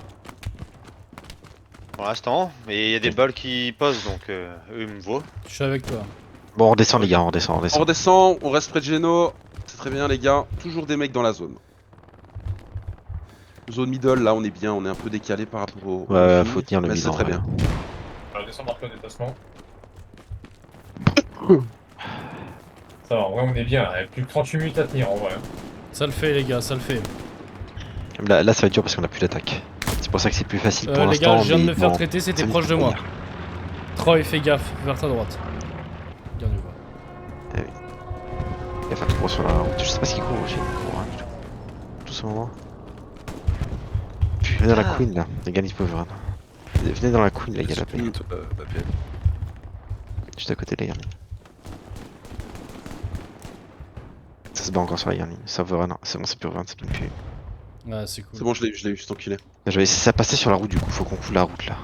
Pour l'instant. Et il y a des balles qui posent donc eux ils me voient. Je suis avec toi. Bon, on redescend les gars, on redescend. On redescend, on reste près de Geno. C'est très bien, les gars. Toujours des mecs dans la zone. Zone middle, là, on est bien. On est un peu décalé par rapport au. Ouais, au faut tenir le mais middle. c'est très bien. On va descendre marqueur déplacement. Ça va, en vrai, on est bien. Il y a plus que 38 minutes à tenir en vrai. Ça le fait les gars, ça le fait. Là, ça va être dur parce qu'on a plus d'attaque. C'est pour ça que c'est plus facile pour Les l'instant. gars, je viens de mais me faire bon, traiter, c'était ça proche de me moi. fait Troy, fais gaffe, vers ta droite. Garde du voie. Il va faire tout gros sur la route. Je sais pas ce qu'il court, j'ai court rien du tout. Tout ce moment. Venez dans la Queen là, les gars ils peuvent run. Venez dans la Queen les gars, la paix. Ma paix. Juste à côté de la Garni. Ça se bat encore sur la Garni. Ça veut run. C'est bon, c'est plus run, c'est plus. Ouais, c'est cool. C'est bon, je l'ai eu, cet enculé. J'avais essayé ça passer sur la route du coup, faut qu'on coule la route là.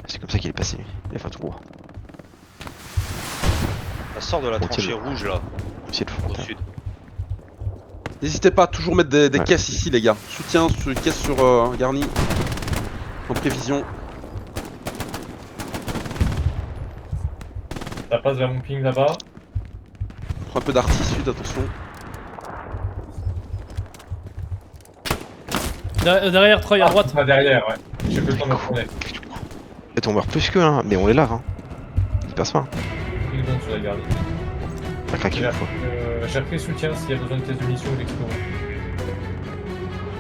C'est comme ça qu'il est passé lui. Il a fait tout droit. Ça sort de la Bon, tranchée tiens, rouge là, C'est le au frontal. sud. N'hésitez pas à toujours mettre des Ouais. caisses ici, les gars. Soutien sur une caisse sur Garni. En prévision. Ça passe vers mon ping là-bas. Prends un peu d'arty sud, attention. Derrière Troy, à droite. Ah, derrière, ouais. J'ai plus le temps de me tourner. Et on meurt plus qu'eux hein, mais on les lave hein. Ils passent pas. Hein. Une seconde sur la garde. On a craqué une fois. J'ai repris soutien s'il y a besoin de pièces de munitions ou d'explos.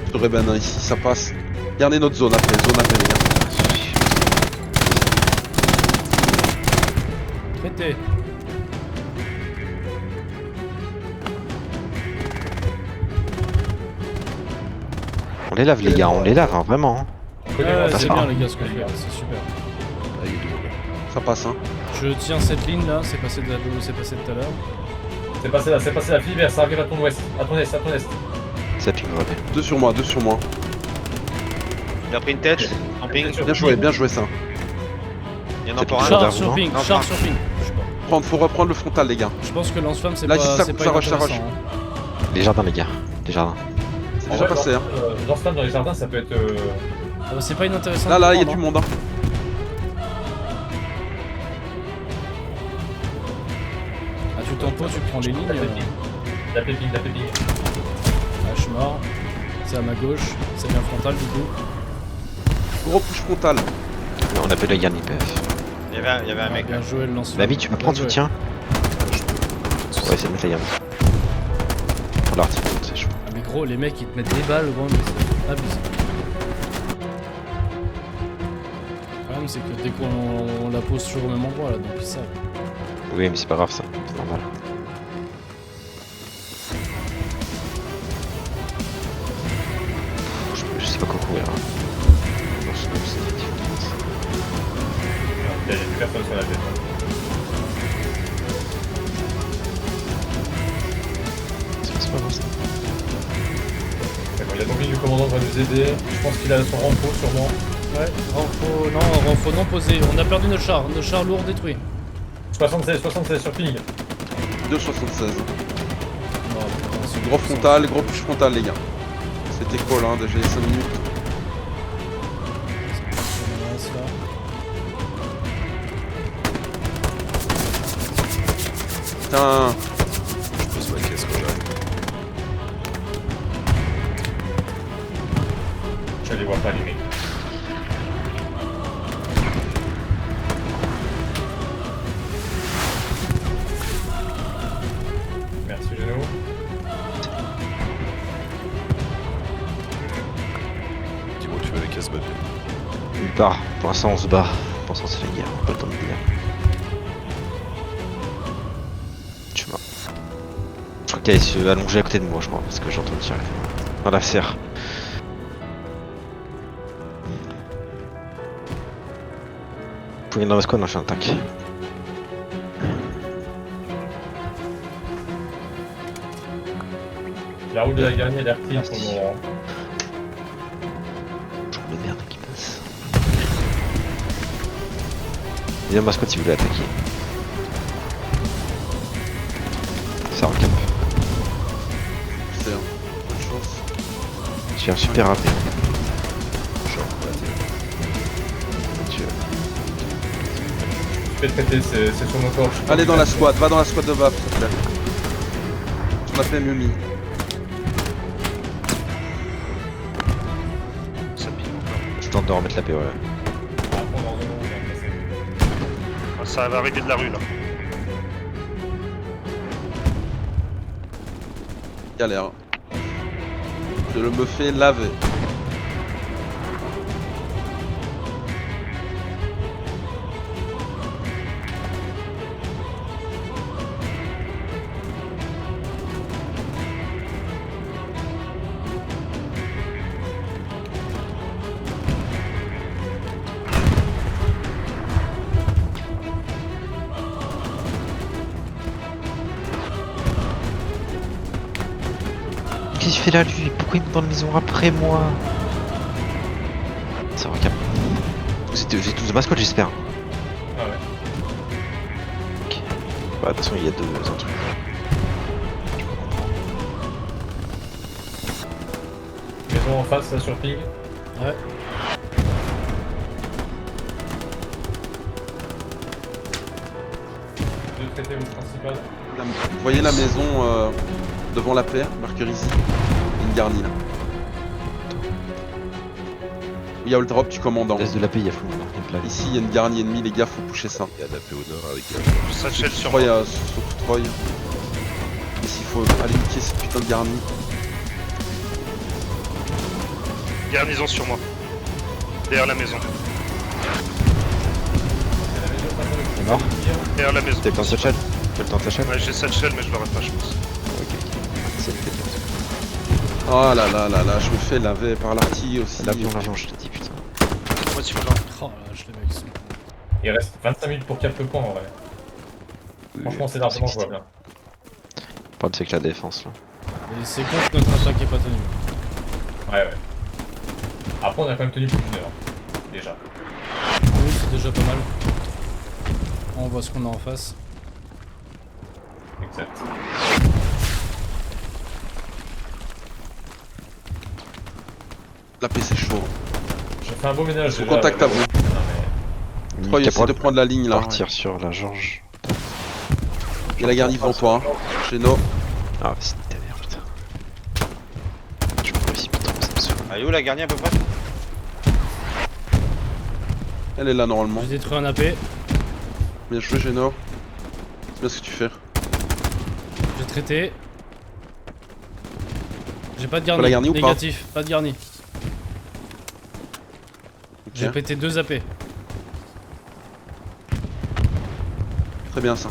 Je devrais ben ici, ça passe. Gardez notre zone après, les gars. Traité. On les lave les gars, on les lave hein, vraiment. Hein. Ouais, passe c'est pas. bien les gars ce qu'on fait, c'est super. Ah, il est double. Ça passe, hein. Je tiens cette ligne là, c'est passé de là où c'est passé tout à l'heure. C'est passé la filière, ça arrive à ton ouest. À ton est, à ton est. Ça ping va bien. Deux sur moi, deux sur moi. Il a pris une tête, en ping. Bien joué ça. Il y en a C'est encore un. bizarre. Char sur non ping, Non, char non. sur ping. Je sais pas. Faut reprendre le frontal, les gars. Je pense que lance-flamme c'est Là, pas, ici, ça- c'est ça pas rush, ça intéressant, rush. hein. Les jardins les gars, les jardins. C'est déjà passé, hein. Lance-flamme dans les jardins, ça peut être. Ah bah, c'est pas inintéressant. Là, de il y a prendre, du hein. monde, hein. tempo, tu prends les lignes. La pépine. Ah, je suis mort. C'est à ma gauche. C'est bien frontal du coup. Gros push frontal. Mais on appelle la garnie PF. Il y avait un mec là. Bien joué le lance. Babi, tu peux prendre soutien? Ouais, c'est de mettre la garnie. Pour l'artillerie, c'est chaud. Ah, mais gros, les mecs ils te mettent des balles, gros, mais c'est abusé. Le problème, c'est que dès qu'on la pose toujours au même endroit là, donc ils savent. Oui, mais c'est pas grave ça, c'est normal. Je sais pas quoi courir. Hein. Non, c'est difficile. Il y a plus personne sur la tête. C'est pas grave ça. Bon, il y a donc du commandant qui va nous aider. Je pense qu'il a son renfort sûrement. Ouais, renfo non posé. On a perdu nos chars lourds détruits. 76 sur ping. 2,76. Gros frontal, gros push frontal les gars. C'était cool hein, déjà 5 minutes. Putain. Je pose ma caisse quand j'arrive. Je les vois pas les mecs. Merci Genou. Dis-moi où tu veux la caisse, Babi. Nulle part. Pour l'instant, on se bat. Pour l'instant, c'est la guerre. On a pas le temps de dire. Je suis mort. Je crois qu'elle se allongée à côté de moi, je crois, parce que j'entends tirer. Dans la serre. Vous pouvez venir dans ma squad, non, je fais un tac. La route de la garnie elle est reprise pour le moment. J'en ai merde qui passe. Viens dans ma squad si vous voulez attaquer. Ça recap. C'est hein. Bonne chance. J'ai un super rapide. Genre, Dieu. Je vais traiter, c'est sur nos corps. Allez dans la squad, va dans la squad de Baf s'il te plaît. On a fait Mumi. Je tente de remettre la paix, ouais. Ça va arriver de la rue là. Galère. Je me fais laver. Qu'est-ce qu'il fait là lui? Pourquoi il me dans la maison après moi? Ça recap. J'ai tous de ma squad j'espère. Ah ouais. Ok. Bah attention il y a un truc. Maison en face là sur ping. Ouais. Deux traités au principal. Vous voyez la maison devant la paix, Mercury, une garnie là. Il y a le drop du commandant. L'est de la paix il y a flou. Ici il y a une garnie ennemie les gars, faut pousser ça. il y a la paix au nord avec Satchel sur Troy, moi. surtout Troy. Et s'il faut aller niquer cette putain de garnie. Garnison sur moi. Derrière la maison. C'est mort. Derrière la maison. T'as le temps de satchel? T'as le temps de satchel? Ouais, j'ai Satchel mais je l'aurai pas je pense. Ok. C'est le fait. Oh là là là là, je me fais laver par l'artillerie aussi. L'avion, je te dis putain. Moi tu me l'as. Oh là, je les mecs sont. Il reste 25 minutes pour 4 points en vrai. Franchement c'est largement jouable. Hein. Le problème c'est que la défense là. Et c'est con que notre attaque est pas tenue. Ouais ouais. Après on a quand même tenu plus d'une heure. Déjà. Oui, c'est déjà pas mal. On voit ce qu'on a en face. Exact. La paix c'est chaud. J'ai fait un beau ménage. Sous déjà, contact à vous. Non, mais... Troy essaie de prendre la ligne là. Partir sur la George. Il y a la garnie devant toi, hein. Geno. Ah, c'est ta mère, putain. Je me réussis, putain, ça me saoule. Ah, est où la garnie à peu près? Elle est là normalement. J'ai détruit un AP. Bien joué Geno. C'est bien ce que tu fais. J'ai traité. J'ai pas de Faut garni. la garnie ou pas Négatif, pas de garni. Ok. J'ai pété 2 AP. Très bien ça.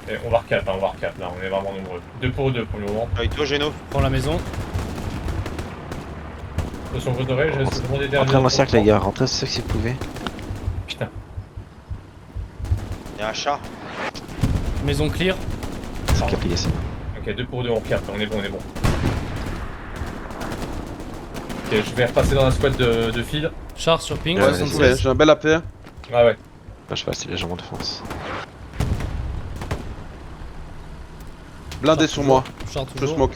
Et on va recap, hein, on va recap là, on est vraiment nombreux. 2 pour 2 pour le moment. Avec toi, Geno. Prends la maison. Attention, vous aurez, je vais demander des Rentrez dans le cercle, les gars, rentrez c'est ce que vous pouvez. Putain. Il y a un chat. Maison clear. C'est qu'appliquer ça. Ok, 2 pour 2, on recap, on est bon, on est bon. Ok, je vais repasser dans la squad de fil. Char sur ping, Ouais, 76. J'ai un bel AP. Ah ouais. Je sais pas, c'est légèrement défense. Blindé sur moi. Char Je toujours. smoke.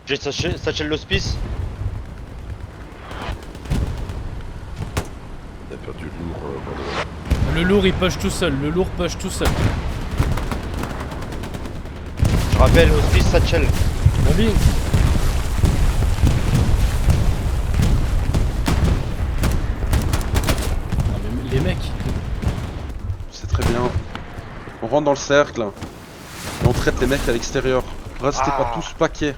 J'ai Satchel l'hospice. On a perdu le lourd bord de Le lourd il push tout seul, le lourd push tout seul. Je rappelle, hospice Satchel. Mobbing. Ah, mais les mecs. C'est très bien. On rentre dans le cercle. Et on traite les mecs à l'extérieur. Restez pas tous paquets.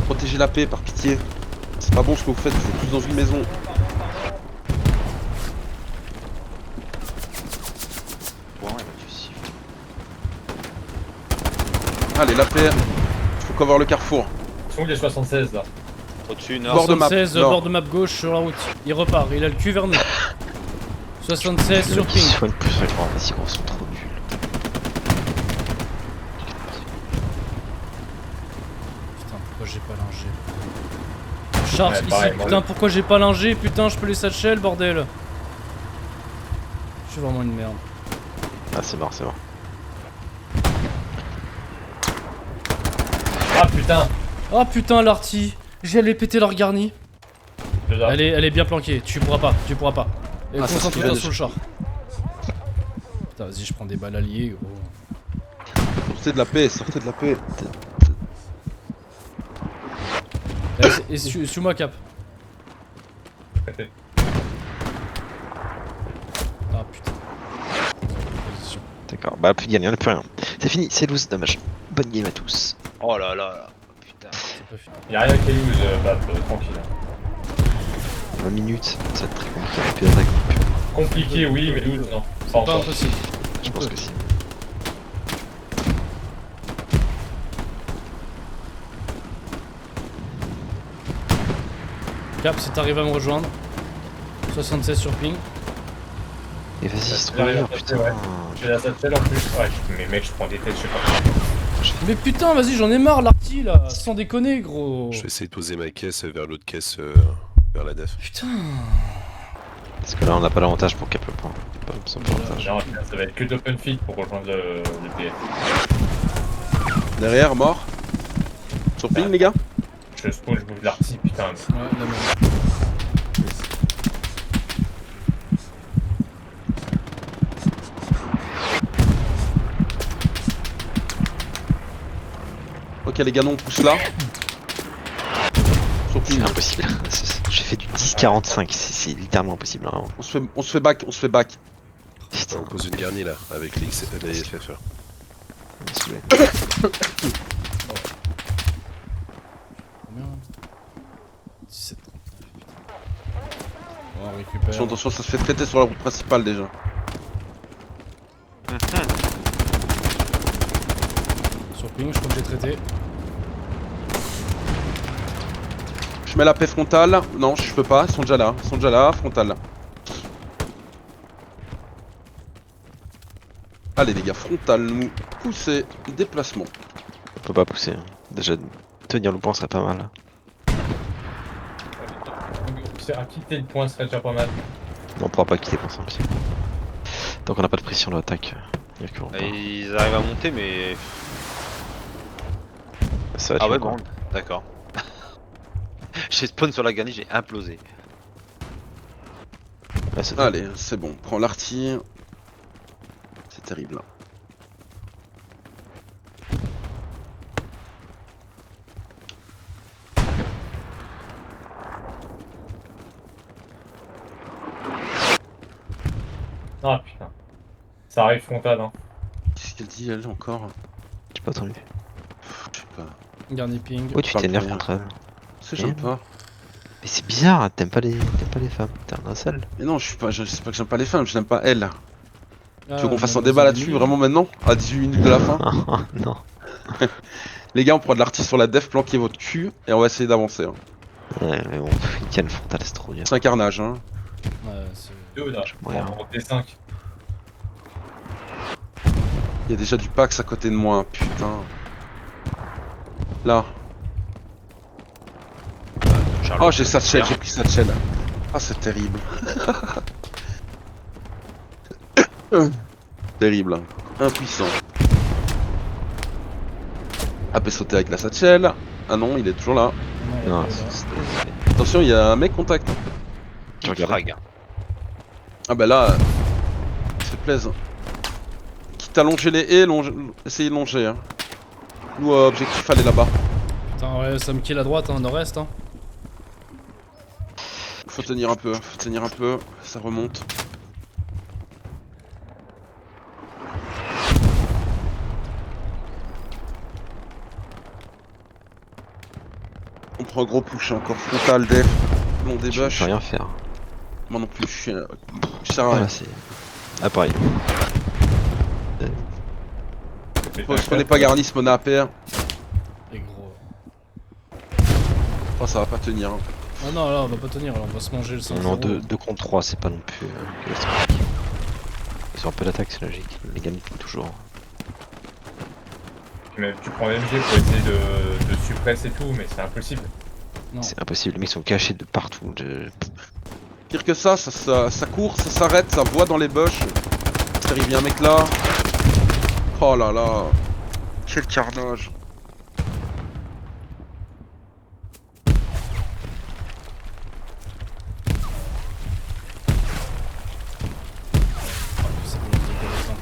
Protégez la paix par pitié. C'est pas bon ce que vous faites, vous êtes tous dans une maison. Bon, il va tu siffles. Allez, la paix. Faut cover le carrefour. Ils sont où les 76 là? Au-dessus, nord. Bord de map, 76 nord. bord de map gauche sur la route. Il repart, il a le cul vers nous. 76 sur ping. Soigne plus sur les trois, vas-y gros, ils sont trop nuls. Putain, pourquoi j'ai pas lingé? Char Ouais, ici, pareil, putain, moi. pourquoi j'ai pas lingé? Putain, je peux les satchel, bordel. Je suis vraiment une merde. Ah, c'est mort, c'est mort. Ah putain! Oh putain, l'arty. J'allais péter leur garni. Elle est bien planquée, tu pourras pas, tu pourras pas. Et Ah, ça, concentre-toi c'est sur le char. Putain, vas-y, je prends des balles alliées, gros. Sortez de la paix, sortez de la paix. Et suis-moi cap. Ah putain. Position. D'accord, bah plus de gagner, on a plus rien. C'est fini, c'est loose, dommage. Bonne game à tous. Oh là là. Putain. C'est pas fini. Y'a rien qui est loose, Bap, tranquille. 20 minutes, ça va être très compliqué avec les attaques. Compliqué, oui, mais loose, non. Pas Pas encore. impossible. Je pense que si. Cap, si t'arrives à me rejoindre. 76 sur ping. Et vas-y, c'est trop j'arrive à dur, passer, putain. ouais. J'ai la satchel en plus. Ouais, mais mec, je prends des têtes, je sais pas. Mais putain, vas-y, j'en ai marre, l'arty là. Sans déconner, gros. Je vais essayer de poser ma caisse vers l'autre caisse, vers la def. Putain. Parce que là, on n'a pas l'avantage pour cap le point. Pas besoin d'avantage. Non, ça va être que d'open feed pour rejoindre le PF. Derrière, mort. Sur ping, les gars. Je spawn, je bouge l'arty, putain. Ouais, la merde. Ok, les gars, non, on pousse là. Sur ping. C'est impossible. J'ai fait du 10-45, c'est littéralement impossible. Hein. On se fait back, on se fait back. Putain, On pose une garnie là, avec les FFR. on est saoulé. Combien 17. On récupère. Attention, ça se fait traiter sur la route principale déjà. Sur ping, je crois que j'ai traité. Je mets la paix frontale. Non, je peux pas, ils sont déjà là. Ils sont déjà là, frontale. Allez les gars, frontale, nous pousser, déplacement. On peut pas pousser. Hein. Déjà, tenir le point serait pas mal. À quitter le point serait déjà pas mal. On pourra pas quitter pour ça aussi. Donc on n'a pas de pression de l'attaque. Il y a que on Ils arrivent à monter, mais. Ça va être Ah ouais, long, quoi. bon, d'accord. J'ai spawn sur la garnie, j'ai implosé. Là, c'est Allez, c'est bon, prends l'arty. terrible. Ah putain. Ça arrive frontal, hein. Qu'est-ce qu'elle dit elle encore? J'ai pas entendu. Je sais pas. Dernier ping. Oh, tu parle t'énerves plus contre elle. C'est j'aime pas. Mais c'est bizarre, t'aimes pas les femmes. T'es un incel. Mais non, je sais pas que j'aime pas les femmes, je n'aime pas elle. Ah, Tu veux qu'on fasse un Mademoiselle débat là-dessus Emily. vraiment maintenant? À 18 minutes de la fin? Non. Les gars, on prend de l'artiste sur la def, planquez votre cul et on va essayer d'avancer. Hein. Ouais, mais bon, Ken frontal, c'est trop dur. C'est un carnage. Hein. Ouais, c'est... Dude, là. Moyen. En T5. Il y a déjà du Pax à côté de moi, putain. Là. Charles, Oh, j'ai Satchel, j'ai pris Satchel. Ah, c'est terrible. Terrible. Hein. Impuissant. Ah, peut sauter avec la Satchel. Ah non, il est toujours là. Ouais, Non, ouais, ouais. Attention, il y a un mec contact. Je regarde. frag. Ah bah là, c'est plaisant. Quitte à longer les haies, essayez de longer. Hein. Nous, objectif, aller là-bas. Putain, ouais, ça me kill à droite, hein, nord-est. Hein. Faut tenir un peu, ça remonte. On prend un gros push encore, frontal, def, long des Je peux bush. rien faire. Moi non plus, je sers à rien. Voilà, c'est. Ah, pareil. Je connais pas Garnis, mon APR. Et gros. Oh, ça va pas tenir. Hein. Ah non, là, on va pas tenir, là, on va se manger le 5-0. Non, 2 contre 3, c'est pas non plus catastrophique. Ils ont un peu d'attaque, c'est logique. Les gars niquent toujours. Mais tu prends l'MG pour essayer de suppress et tout, mais c'est impossible. Non. C'est impossible, les mecs sont cachés de partout. Pire que ça court, ça s'arrête, ça voit dans les bush. Il y a un mec là. Oh là là. Quel carnage. C'est bon, c'est intéressant.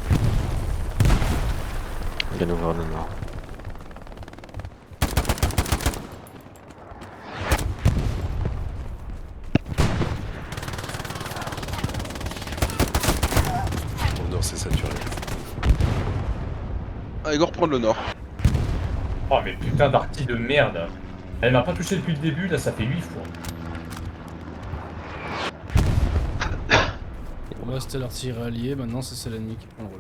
On vient ouvrir le nord. Au nord, c'est saturé. Ah, Igor prendre le nord. Oh mais putain d'arty de merde. Elle m'a pas touché depuis le début, là ça fait 8 fois. Moi c'était l'artillerie alliée, maintenant c'est l'ennemi qui prend le relais.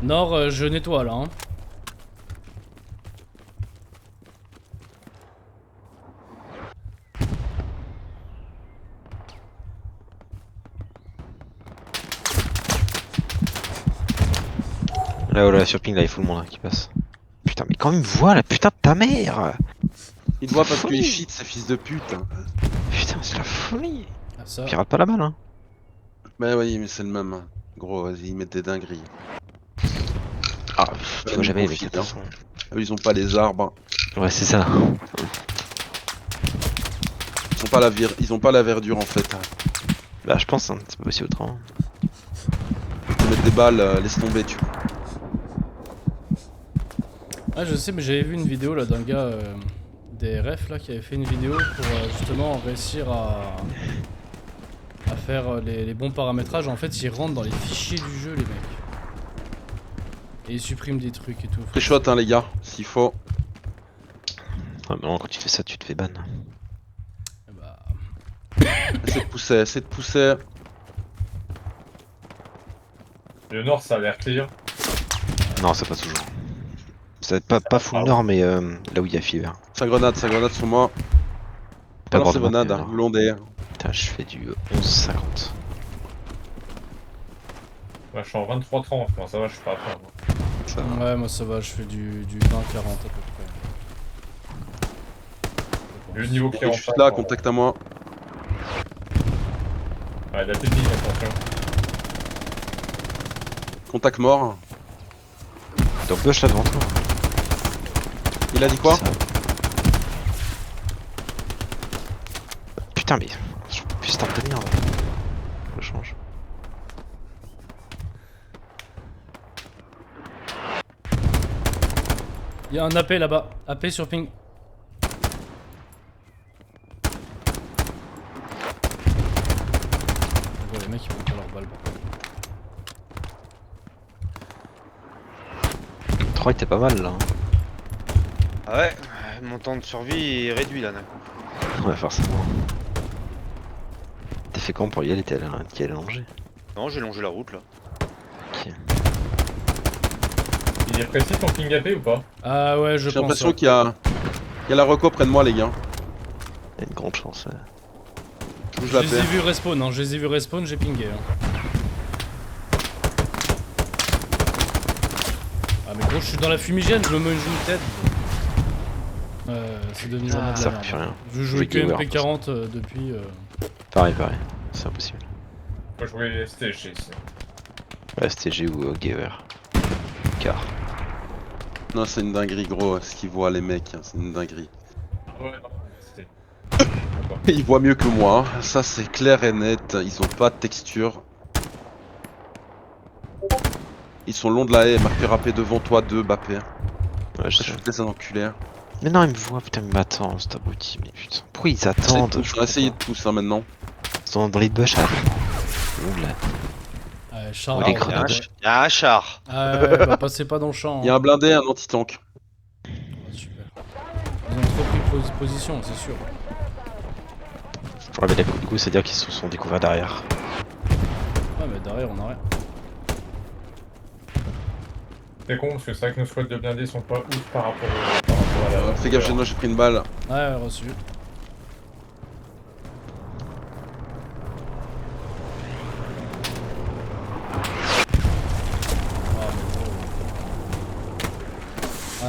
Nord, je nettoie là. Hein. Là, oh là, sur ping, là, il faut le monde hein, qui passe. Putain, mais quand il me voit, la putain de ta mère! Il te voit parce qu'il cheat, ces fils de pute. Hein. Putain, c'est la folie! Ah, ça. Pirate pas la balle, hein! Bah oui, mais c'est le même. Hein. Gros, vas-y, ils mettent des dingueries. Ah, tu vois jamais les mecs, profite, de hein. toute façon. Eux, ils ont pas les arbres. Ouais, c'est ça. Ils ont pas la verdure en fait. Bah, je pense, hein, c'est pas possible autrement. Ils mettent des balles, laisse tomber, tu vois. Ah je sais mais j'avais vu une vidéo là d'un gars des refs là qui avait fait une vidéo pour justement réussir à faire les bons paramétrages. En fait ils rentrent dans les fichiers du jeu les mecs. Et ils suppriment des trucs et tout. Très shot hein les gars, s'il faut. Ouais, mais non, quand tu fais ça, tu te fais ban. Et bah... Essaye de pousser. Le nord ça a l'air clear. Non, ça passe toujours. Ça va être pas full nord, mais là où il y a Fever. Sa grenade sur moi. Pas Balance grande ses grenades, montée, hein, alors. long des. Putain, je fais du 11,50. Ouais, je suis en 23-30, moi ça va, je suis pas à faire. Moi. Ça va. Ouais moi ça va, je fais du 20-40 à peu près. Le niveau qui est Je en suis face, là, hein. contact à moi. Ouais, la petite ligne, attention. Contact mort. Donc, bush là devant toi. Il a dit quoi? Ça. Putain, mais. plus cette arme de merde. Je change. Il y a un AP là-bas. AP sur ping. Oh, les mecs ils vont pas leur balle. 3 était pas mal là. Ah ouais, mon temps de survie est réduit là d'un coup. Ouais, forcément. T'as fait comment pour y aller? T'es allé longer? Non, j'ai longé la route là. Ok. Il est précis ton ping AP ou pas? Ah ouais, je J'ai pense. l'impression Ouais. qu'il y a la reco près de moi, les gars. Y'a une grande chance. Ouais. Je bouge Je la les ai paix. vus respawn, hein. Je les ai vus respawn, j'ai pingé. Hein. Ah mais gros, je suis dans la fumigène, je me mets une tête. C'est devenu vraiment de Ça la fait plus merde. rien. Je jouais que Gamer, MP40 depuis. Pareil. C'est impossible. Moi je jouais STG ici. Ouais, STG ou Gamer. Car. Non, c'est une dinguerie, gros, ce qu'ils voient, les mecs. Hein, c'est une dinguerie. Ah ouais, non, c'était. Ils voient mieux que moi, hein. Ça c'est clair et net. Ils ont pas de texture. Ils sont longs de la haie, marqué râpé devant toi, 2 Bappé. Ouais, je sais. Shoot les enculés. Mais non, il me voit, putain, il m'attend, cet abruti. Mais putain, pourquoi ils attendent? Essayez de tous hein, maintenant. Ils sont dans les bush à Oula. Ouais, char. Oh, les Il y a un grenades. il y a un char. Ah ouais, bah passez pas dans le champ. Il y a un blindé, un anti-tank. Ouais, super. Ils ont trop pris position, c'est sûr. Ouais, mais du coup, c'est-à-dire qu'ils se sont découverts derrière. Ouais, mais derrière, on a rien. C'est con parce que c'est vrai que nos squads de blindés sont pas ouf par rapport à la. Fais gaffe, j'ai pris une balle. Ouais, reçu.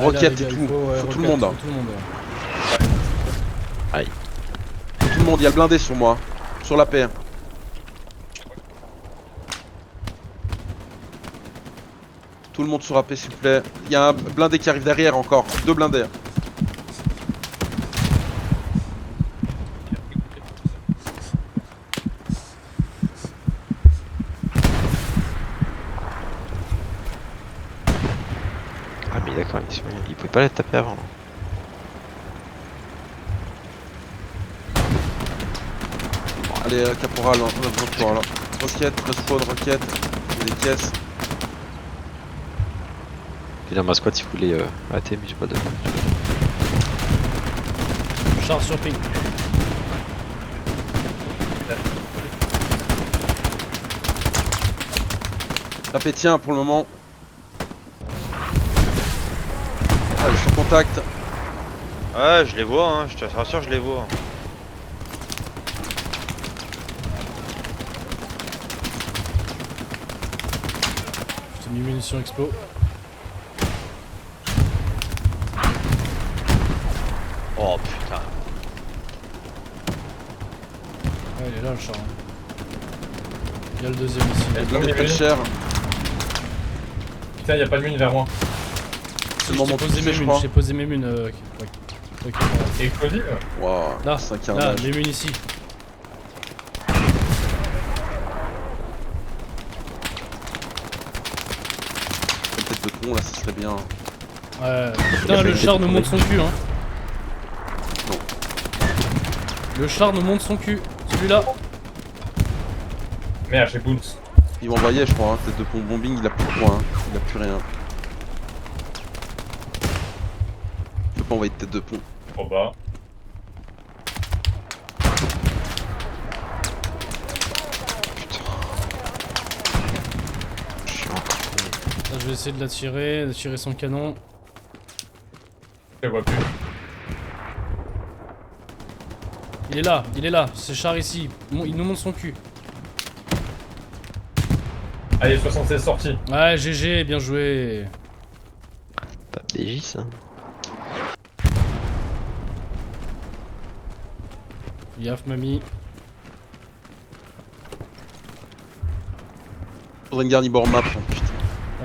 Roquette et tout. Faut tout le monde, hein. Tout le monde, ouais. Tout le monde, il y a le blindé sur moi. Sur la paix. Tout le monde sur AP s'il vous plaît. Il y a un blindé qui arrive derrière encore. 2 blindés. Ah, mais d'accord, il pouvait pas les taper avant. Non. Allez, caporal, on a besoin de toi là. Roquette, respawn, roquette. Il y a des caisses. Et dans ma squad, si vous voulez AT, mais j'ai pas de. Char sur ping. AP tient pour le moment. Allez, sur contact. Ouais, je les vois, hein, je te rassure, je les vois. J'ai mis munitions explo. Oh putain. Ouais, il est là le char. Il y a le deuxième ici. Et Blindé blindé, très cher. Putain, y'a pas de mine vers moi. C'est le J'ai moment de posé pousser, mes je munes, crois. j'ai posé mes munes. Ok, Et Explosive. Waouh, là, 5 là, carnages. mes munes ici. Peut-être de con là, ça serait bien. Ouais. Putain, le char nous monte son cul, hein. Non. Le char nous monte son cul. Celui-là. Merde, j'ai Boons. Ils vont envoyer, je crois. Hein. Tête de pont bombing, il a plus de points. Hein. Il a plus rien. Je peux pas envoyer de tête de pont. Trop bas. Je suis encore con. Là, je vais essayer de l'attirer, de tirer son canon. Je le vois plus. Il est là, c'est char ici. Il nous monte son cul. Allez, 76 sorties. Ouais, GG, bien joué. Pas BJ ça. Gaffe, mamie. Faudrait une garnibor map. Oh, putain.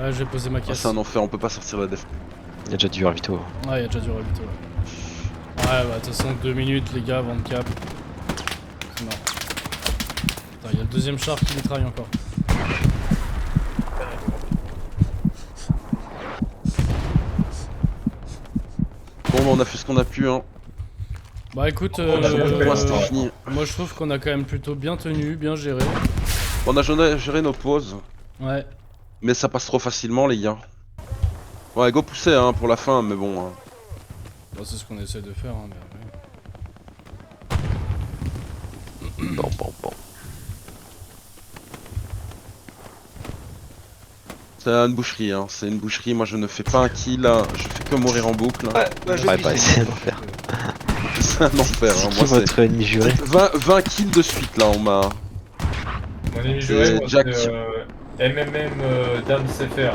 Ouais, je vais poser ma Ah, caisse. c'est un enfer, on peut pas sortir la def. Il y a déjà du ravito. Ouais, il y a déjà du ravito. Ouais, bah de toute façon 2 minutes les gars avant de cap. C'est mort. Il y a le deuxième char qui détraille encore. Bon, bah, on a fait ce qu'on a pu, hein. Bah écoute, Pour moi, c'était fini. moi je trouve qu'on a quand même plutôt bien tenu, bien géré. On a géré nos pauses, Ouais. mais ça passe trop facilement, les gars. Ouais, go pousser, hein, pour la fin, mais bon. Hein. Bah, c'est ce qu'on essaie de faire, hein, mais ouais. Bon. C'est une boucherie, hein. C'est une boucherie. Moi, je ne fais pas un kill, hein. Je fais que mourir en boucle. Ouais, je Ouais, suis bah, c'est l'enfer. C'est un enfer, hein. C'est Moi, qui votre ennemi juré? 20 kills de suite, là, on m'a. Mon ennemi C'est juré, moi, Jack. c'est MMM Dame CFR.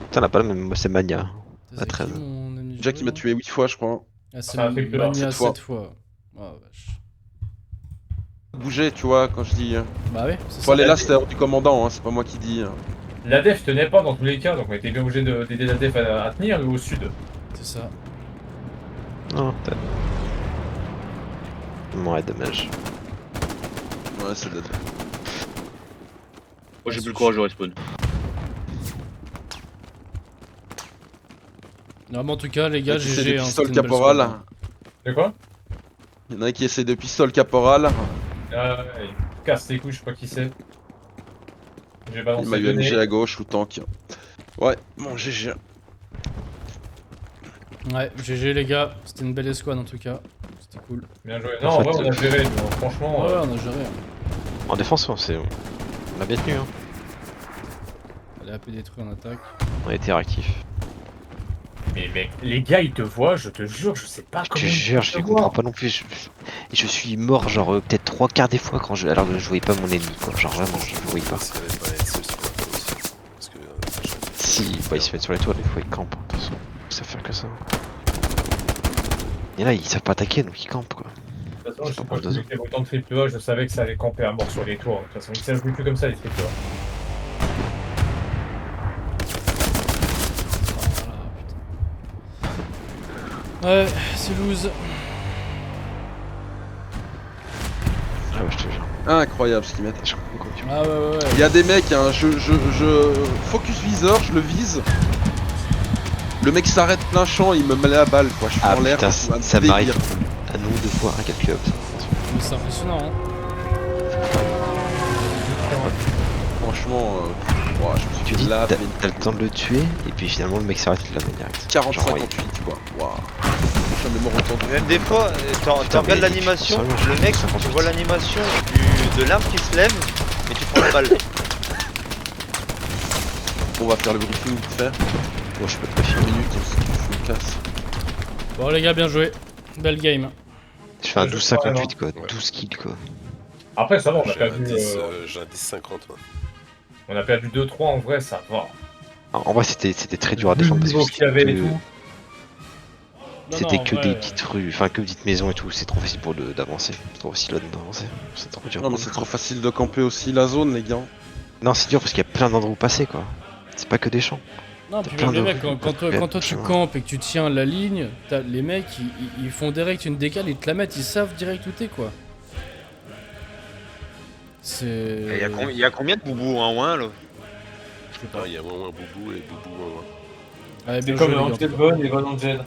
Putain, on a pas le même, moi c'est Mania. C'est À qui 13. mon ami Jack, il m'a juré, tué 8 fois, je crois. Ah, c'est Ça a fait peur, Mania cette fois. 7 fois. Oh vache. Bouger, tu vois, quand je dis. Bah ouais, c'est Faut ça. aller là, c'est l'ordre du commandant, hein. C'est pas moi qui dis. La def tenait pas dans tous les cas, donc on était bien obligé d'aider la def à tenir, nous au sud. C'est ça. Non, peut-être. Ouais, dommage. Ouais, c'est dead. Moi j'ai plus le courage de respawn. Non, mais en tout cas, les gars, Il y en a qui essaient GG. de hein, pistole c'était une belle caporal. squad, hein. De quoi? Il y en a qui essaient de pistole caporal. Ah, il casse les couilles, je sais pas qui c'est. J'ai Il balancé m'a le UMG nez. à gauche ou tank. Ouais, bon GG. Ouais, GG les gars, c'était une belle escouade en tout cas. C'était cool. Bien joué. Non, en vrai, on a géré, nous, franchement. Ouais, on a géré. Hein. En défense, on a bien tenu, hein. Elle a un peu détruit en attaque. On a été réactifs. Mais mec, les gars, ils te voient, je te jure, je sais pas Je comment. te jure, je les comprends pas non plus. Je suis mort, genre peut-être 3/4 des fois alors que je voyais pas mon ennemi, quoi. Genre vraiment, je le voyais pas. Parce qu'il y avait pas les SE sur la toile aussi. Parce que. Si, bah, ils se mettent sur les toits, des fois ils campent. De toute façon, ils savent faire que ça. Et là, ils savent pas attaquer, donc ils campent, quoi. De toute façon, je sais pas pas, pour je faisais autant de triple A, je savais que ça allait camper à mort sur les toits. De toute façon, ils savent plus comme ça, les triple A. Ouais, c'est loose. Ah ouais, je te jure. Incroyable ce qu'ils mettent. Je comprends quoi, tu vois. Ah ouais. Il y a des mecs, hein, je focus viseur, je le vise. Le mec s'arrête plein champ, il me met la balle, quoi. Je suis Ah en l'air. putain, un ça délire. m'arrive à nombre de fois incalculable. Mais c'est impressionnant, hein. Franchement, ouah, je me suis Tu dit dis, là, t'as le temps de le tuer, et puis finalement le mec s'arrête et te la met direct. 40-58 quoi. Waouh. Jamais mort autant de Même des fois, t'en Putain, regardes mais l'animation, sérieux, le mec, 58. tu vois l'animation de l'arme qui se lève, mais tu prends la balle. On va faire le briefing vite fait. Moi je peux te 5 confirmer. minutes, je me casse. Bon les gars, bien joué. Belle game. Je fais un Je 12-58 quoi, Ouais. 12 kills quoi. Après, ça va, on a J'ai un perdu. 10, j'ai un 10-50 moi. On a perdu 2-3 en vrai, ça va. En vrai c'était très dur à défendre parce que niveau qu'il y avait et tout. c'était que des ouais. petites rues, enfin que petites maisons et tout, c'est trop facile pour d'avancer. C'est trop facile d'avancer. C'est trop dur. Non mais c'est trop facile de camper aussi la zone les gars. Non, c'est dur parce qu'il y a plein d'endroits où passer quoi. C'est pas que des champs. Non, T'as puis plein même les de mecs, rues, quand toi tu tu vois. campes et que tu tiens la ligne, les mecs ils font direct une décale, ils te la mettent, ils savent direct où t'es quoi. C'est. Il y a combien de boubous en 1 là? Je sais Ah, pas. il y a moins Boubou et Boubou moins. Ouais, bien C'est comme joué, les gars, en Angel tout cas. Bonne et Von Angel.